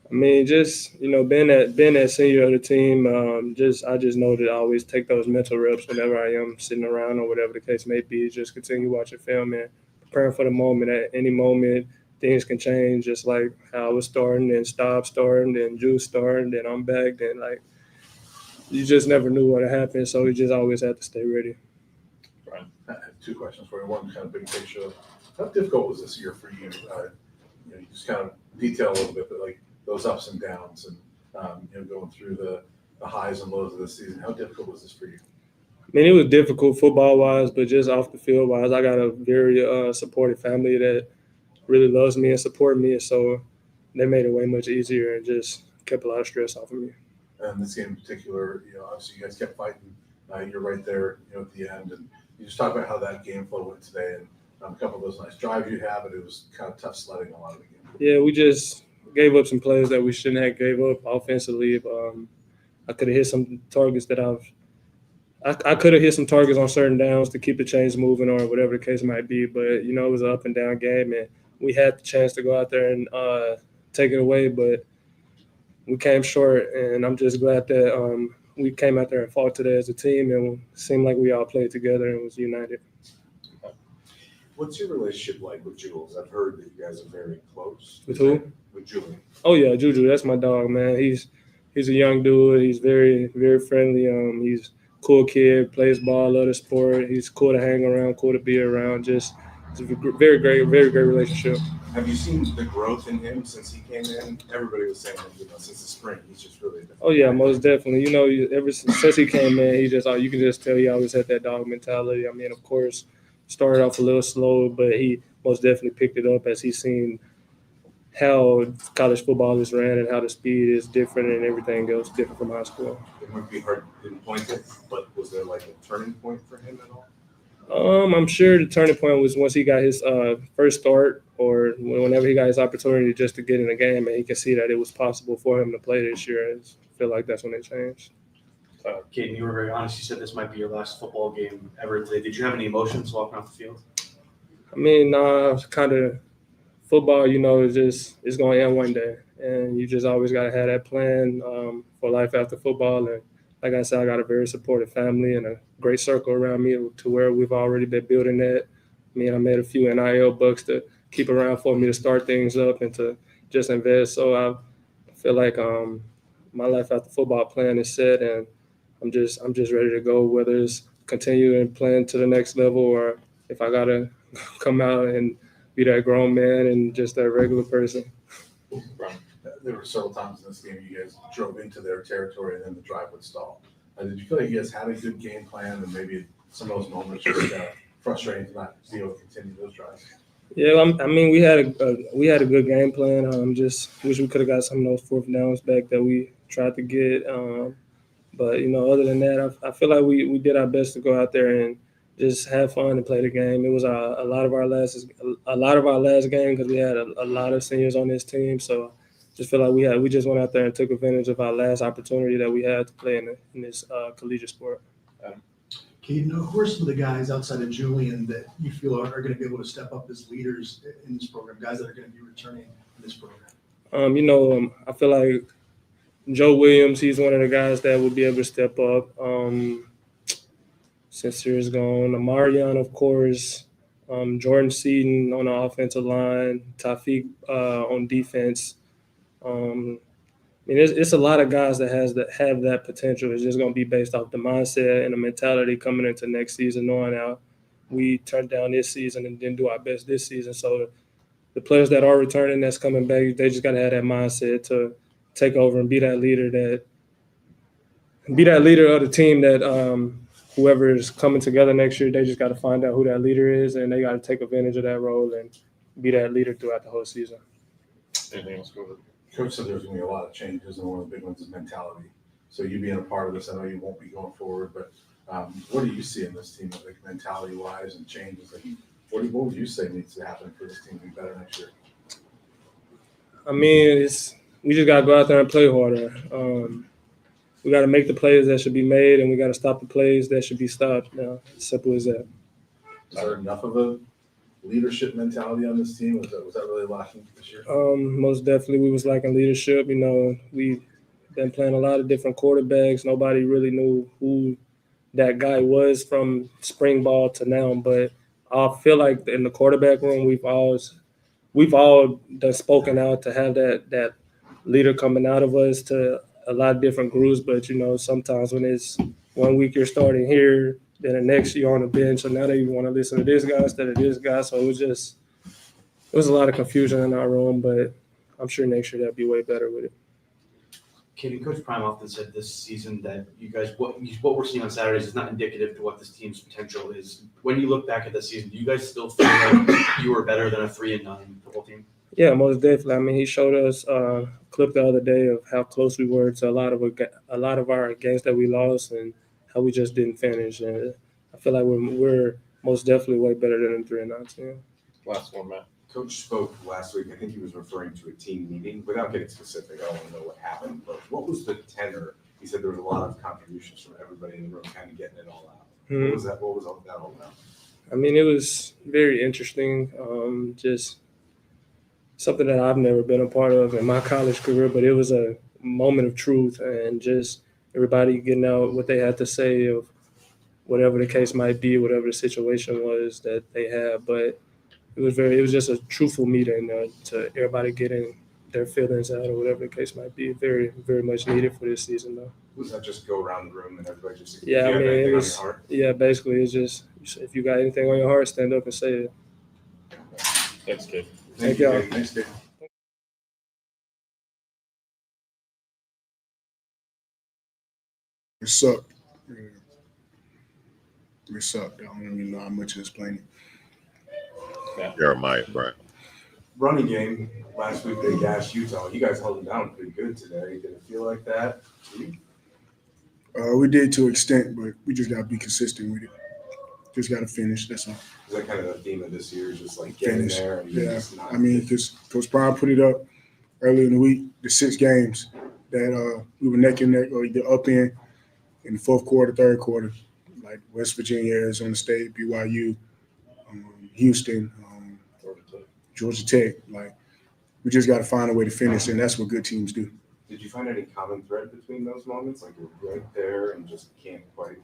I mean, just being that senior of the team, I just know that I always take those mental reps whenever I am sitting around or whatever the case may be. Just continue watching film and preparing for the moment. At any moment, things can change. Just like how I was starting, and Staub starting, and Juice starting, then I'm back. Then you just never knew what would happen, so you just always have to stay ready. Brian, I have two questions for you. One kind of big picture. How difficult was this year for you? You just kind of detail a little bit, but like those ups and downs, and going through the highs and lows of the season. How difficult was this for you? I mean, it was difficult football-wise, but just off the field-wise, I got a very supportive family that really loves me and support me, so they made it way much easier and just kept a lot of stress off of me. And this game in particular, obviously you guys kept fighting. You're right there, at the end, and you just talk about how that game flow went today, and a couple of those nice drives you have, but it was kind of tough sledding a lot of the game. Yeah, we just gave up some plays that we shouldn't have gave up offensively. I could have hit some targets that I could have hit some targets on certain downs to keep the chains moving or whatever the case might be. But, you know, it was an up and down game, and we had the chance to go out there and take it away, but we came short. And I'm just glad that we came out there and fought today as a team, and it seemed like we all played together and was united. What's your relationship like with Jules? I've heard that you guys are very close. With who? With Julian. Oh, yeah, Juju, that's my dog, man. He's a young dude. He's very, very friendly. He's a cool kid, plays ball, love the sport. He's cool to hang around, cool to be around. Just it's a very great relationship. Have you seen the growth in him since he came in? Everybody was saying, since the spring, he's just really different. Oh, yeah, most definitely. You know, ever since he came in, you can just tell he always had that dog mentality. I mean, of course, started off a little slow, but he most definitely picked it up as he's seen how college football is ran and how the speed is different and everything else different from high school. It might be hard to pinpoint it, but was there like a turning point for him at all? I'm sure the turning point was once he got his first start or whenever he got his opportunity just to get in the game and he could see that it was possible for him to play this year. I feel like that's when it changed. Caden, you were very honest. You said this might be your last football game ever today. Did you have any emotions walking off the field? I mean, kind of football, you know, it's going to end one day. And you just always got to have that plan for life after football. And like I said, I got a very supportive family and a great circle around me to where we've already been building that. I mean, I made a few NIL bucks to keep around for me to start things up and to just invest. So I feel like my life after football plan is set, and I'm just ready to go, whether it's continuing playing to the next level or if I got to come out and be that grown man and just that regular person. There were several times in this game you guys drove into their territory and then the drive would stall. Did you feel like you guys had a good game plan and maybe some of those moments just frustrating to not be able to continue those drives? Yeah, I mean, we had a good game plan. Just wish we could have got some of those fourth downs back that we tried to get. But you know, other than that, I feel like we did our best to go out there and just have fun and play the game. It was a lot of our last game because we had a lot of seniors on this team. So just feel like we just went out there and took advantage of our last opportunity that we had to play in this collegiate sport. Caden, who are some of the guys outside of Julian that you feel are going to be able to step up as leaders in this program, guys that are going to be returning in this program? You know, I feel like Joe Williams, he's one of the guys that will be able to step up. Sincere is gone. Amarion, of course. Jordan Seaton on the offensive line. Tafiq on defense. I mean, it's a lot of guys that have that potential. It's just going to be based off the mindset and the mentality coming into next season, knowing how we turned down this season and didn't do our best this season. So the players that are returning, that's coming back, they just got to have that mindset to take over and be that leader of the team that whoever is coming together next year, they just got to find out who that leader is, and they got to take advantage of that role and be that leader throughout the whole season. Anything else? Go ahead. Coach said there's going to be a lot of changes, and one of the big ones is mentality. So you being a part of this, I know you won't be going forward, but what do you see in this team, like mentality-wise and changes? Like, what would you say needs to happen for this team to be better next year? I mean, we just got to go out there and play harder. We got to make the plays that should be made, and we got to stop the plays that should be stopped. Now, simple as that. Is there enough of a leadership mentality on this team? Was that really lacking this year? Most definitely, we was lacking leadership. You know, we've been playing a lot of different quarterbacks. Nobody really knew who that guy was from spring ball to now. But I feel like in the quarterback room, we've all done spoken out to have that leader coming out of us to a lot of different groups. But, you know, sometimes when it's 1 week you're starting here, then the next you're on the bench, so now they want to listen to this guy instead of this guy. So it was a lot of confusion in our room, but I'm sure next year they'll be way better with it. Katie, Coach Prime often said this season that you guys, what we're seeing on Saturdays is not indicative to what this team's potential is. When you look back at the season, do you guys still feel like you were better than a 3-9 football team? Yeah, most definitely. I mean, he showed us a clip the other day of how close we were to a lot of our games that we lost and how we just didn't finish. And I feel like we're most definitely way better than a 3-9 team. Last one, Matt. Coach spoke last week. I think he was referring to a team meeting. Without getting specific, I don't want to know what happened, but what was the tenor he said there was a lot of contributions from everybody in the room, kind of getting it all out. Mhm. What was that? What was all that all about? I mean, it was very interesting. Just something that I've never been a part of in my college career, but it was a moment of truth and just everybody getting out what they had to say of whatever the case might be, whatever the situation was that they had. But it was just a truthful meeting to everybody getting their feelings out or whatever the case might be. Very, very much needed for this season, though. Was that just go around the room and everybody just Yeah, I you have mean, anything it was, on your heart? yeah, basically, it's just if you got anything on your heart, stand up and say it. Thanks, kid. Thank y'all. Dave. Thanks, Dave. It sucked. Yeah. It sucked. I don't even know how much to explain it. Jeremiah Bryant. Running game last week they gashed Utah. You guys held them down pretty good today. Did it feel like that to you? We did to an extent, but we just got to be consistent with it. Just got to finish. That's all. Is that kind of the theme of this year? Just like getting Finish. there and Yeah. just not. I mean, because Coach Prime put it up earlier in the week, the 6 games that we were neck and neck or either up in the fourth quarter, third quarter, like West Virginia, Arizona State, BYU, Houston, Georgia Tech. Like, we just got to find a way to finish, and that's what good teams do. Did you find any common thread between those moments? Like you're right there and just can't quite.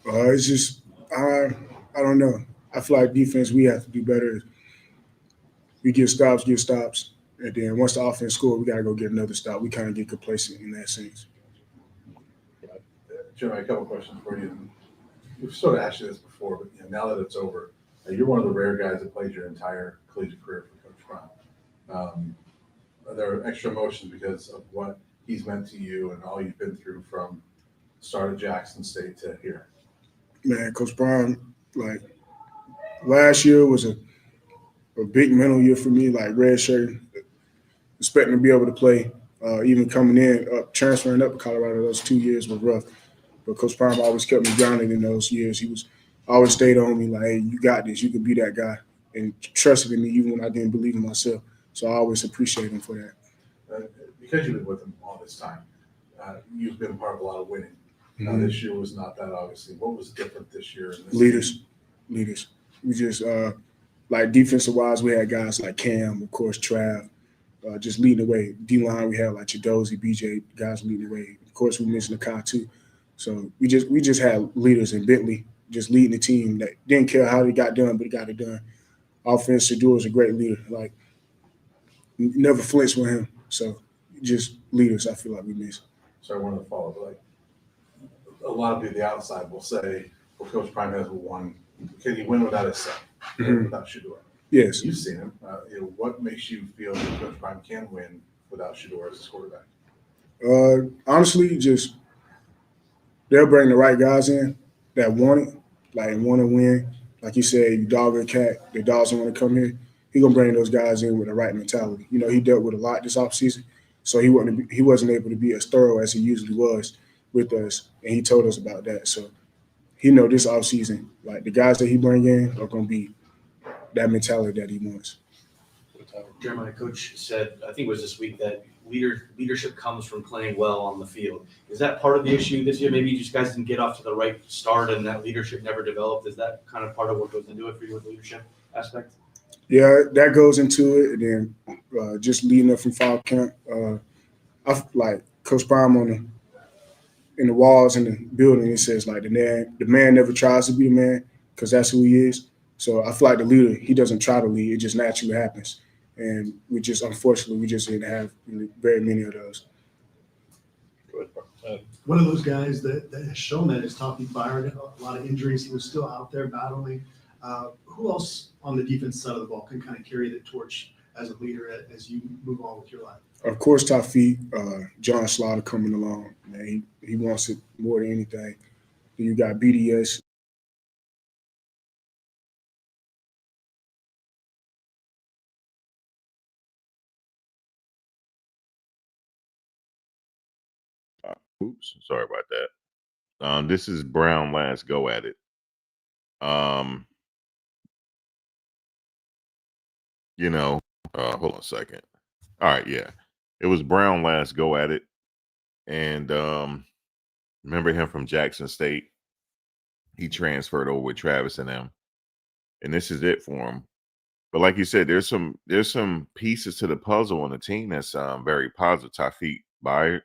It's just I don't know. I feel like defense we have to do better. We get stops, and then once the offense scores, we got to go get another stop. We kind of get complacent in that sense. Jeremy, a couple questions for you. We've sort of asked you this before, but now that it's over, you're one of the rare guys that played your entire collegiate career for Coach Prime. Are there extra emotions because of what he's meant to you and all you've been through from the start of Jackson State to here? Man, Coach Prime, like last year was a big mental year for me, like red shirt, expecting to be able to play, even coming in, transferring up to Colorado, those 2 years were rough. But Coach Prime always kept me grounded in those years. He was always stayed on me like, hey, you got this. You can be that guy. And trusted in me even when I didn't believe in myself. So I always appreciate him for that. Because you've been with him all this time, you've been part of a lot of winning. Now, this year was not that, obviously. What was different this year? In this Leaders. We just, like defensive-wise, we had guys like Cam, of course, Trav, just leading the way. D-line, we had like Chidozie, BJ, guys leading the way. Of course, we mentioned Akai too. So we just had leaders in Bentley just leading the team that didn't care how it got done, but it got it done. Offense, Shedeur is a great leader. Like, never flinch with him. So just leaders, I feel like we miss. So I wanted to follow up. Like, a lot of people the outside will say, well, Coach Prime has won. Can he win without his son, without Shedeur? Yes. You've seen him. What makes you feel that Coach Prime can win without Shedeur as his quarterback? Honestly, just they'll bring the right guys in that want it, like want to win. Like you said, you dog a cat, the dogs don't want to come here. He gonna bring those guys in with the right mentality. You know, he dealt with a lot this offseason, so he wasn't able to be as thorough as he usually was with us, and he told us about that. So he know this offseason, like the guys that he bring in are gonna be that mentality that he wants. Jeremiah, coach said, I think it was this week, that leadership comes from playing well on the field. Is that part of the issue this year? Maybe you just guys didn't get off to the right start and that leadership never developed. Is that kind of part of what goes into it for you with leadership aspect? Yeah, that goes into it. And then just leading up from fall camp, I like Coach Prime in the walls in the building. It says like the man never tries to be the man because that's who he is. So I feel like the leader, he doesn't try to lead. It just naturally happens. And unfortunately, we just didn't have very many of those. One of those guys that has shown that is Toppy Byron, a lot of injuries. He was still out there battling. Who else on the defense side of the ball can kind of carry the torch as a leader as you move on with your life? Of course, Tafi, John Slaughter coming along. Man, he wants it more than anything. Then you got BDS. Oops, sorry about that. This is Brown last go at it. Hold on a second. All right, yeah. It was Brown last go at it. And Remember him from Jackson State? He transferred over with Travis and them, and this is it for him. But like you said, there's some pieces to the puzzle on the team that's very positive. Taufik Bayard.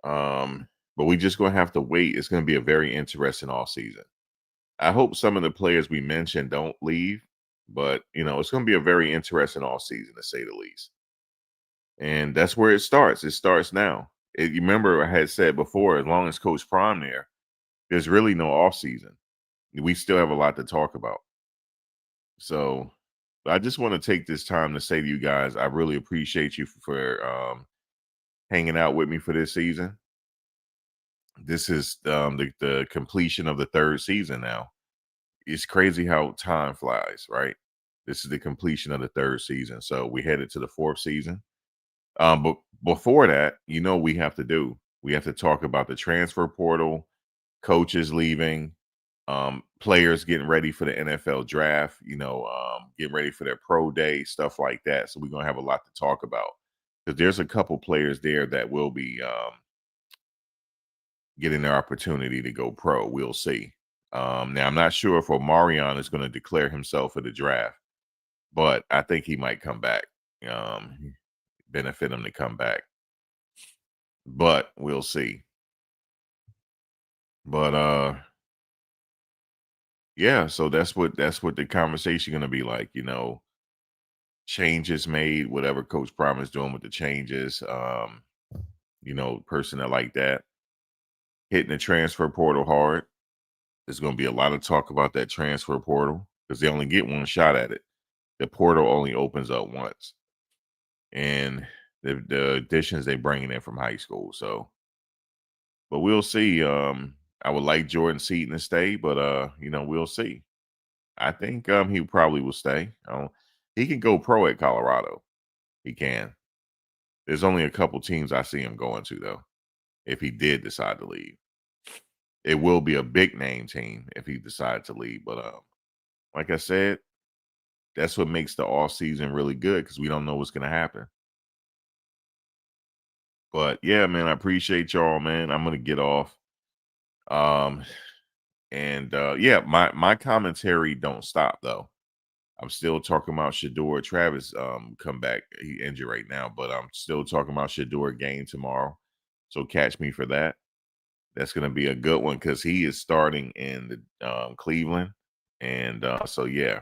But we just gonna have to wait. It's gonna be a very interesting off season. I hope some of the players we mentioned don't leave, but it's gonna be a very interesting off season to say the least. And that's where it starts. It starts now. You remember I had said before, as long as Coach Prime there's really no off season. We still have a lot to talk about. So I just want to take this time to say to you guys, I really appreciate you for hanging out with me for this season. This is the completion of the third season now. It's crazy how time flies, right? This is the completion of the third season. So we headed to the fourth season. But before that, we have to talk about the transfer portal, coaches leaving, players getting ready for the NFL draft, getting ready for their pro day, stuff like that. So we're going to have a lot to talk about because there's a couple players there that will be getting their opportunity to go pro. We'll see. Now, I'm not sure if Omarion is going to declare himself for the draft, but I think he might come back. Benefit him to come back. But we'll see. But yeah, so that's what the conversation going to be like, changes made, whatever Coach Prime is doing with the changes, personnel like that. Hitting the transfer portal hard. There's going to be a lot of talk about that transfer portal because they only get one shot at it. The portal only opens up once. And the additions they bringing in from high school. So, but we'll see. I would like Jordan Seaton to stay, but we'll see. I think he probably will stay. He can go pro at Colorado. He can. There's only a couple teams I see him going to though. If he did decide to leave, it will be a big name team if he decides to leave. But like I said, that's what makes the off season really good because we don't know what's going to happen. But yeah, man, I appreciate y'all, man. I'm gonna get off. Yeah, my commentary don't stop though. I'm still talking about Shedeur Travis come back. He injured right now, but I'm still talking about Shedeur game tomorrow. So catch me for that. That's gonna be a good one because he is starting in the Cleveland. And so yeah.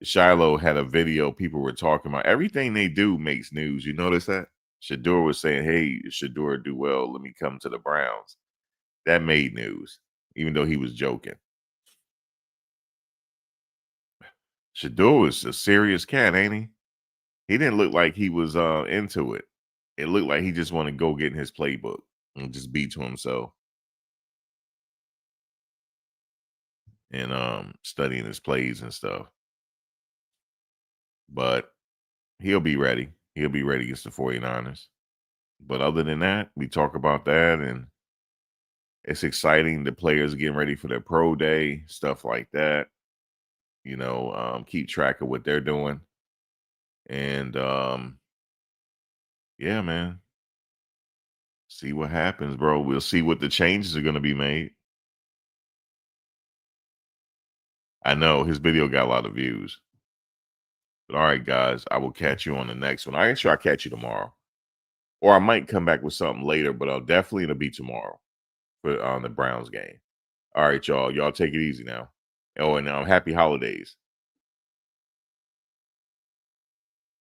Shiloh had a video people were talking about. Everything they do makes news. You notice that? Shedeur was saying, hey, Shedeur do well, let me come to the Browns. That made news, even though he was joking. Shedeur was a serious cat, ain't he? He didn't look like he was into it. It looked like he just wanted to go get in his playbook and just be to himself. And studying his plays and stuff. But he'll be ready. He'll be ready against the 49ers. But other than that, we talk about that, and it's exciting. The players getting ready for their pro day, stuff like that. Keep track of what they're doing. And yeah, man. See what happens, bro. We'll see what the changes are going to be made. I know his video got a lot of views. But all right, guys, I will catch you on the next one. I'll catch you tomorrow. Or I might come back with something later, but it'll be tomorrow for on the Browns game. All right, y'all. Y'all take it easy now. Oh, and happy holidays.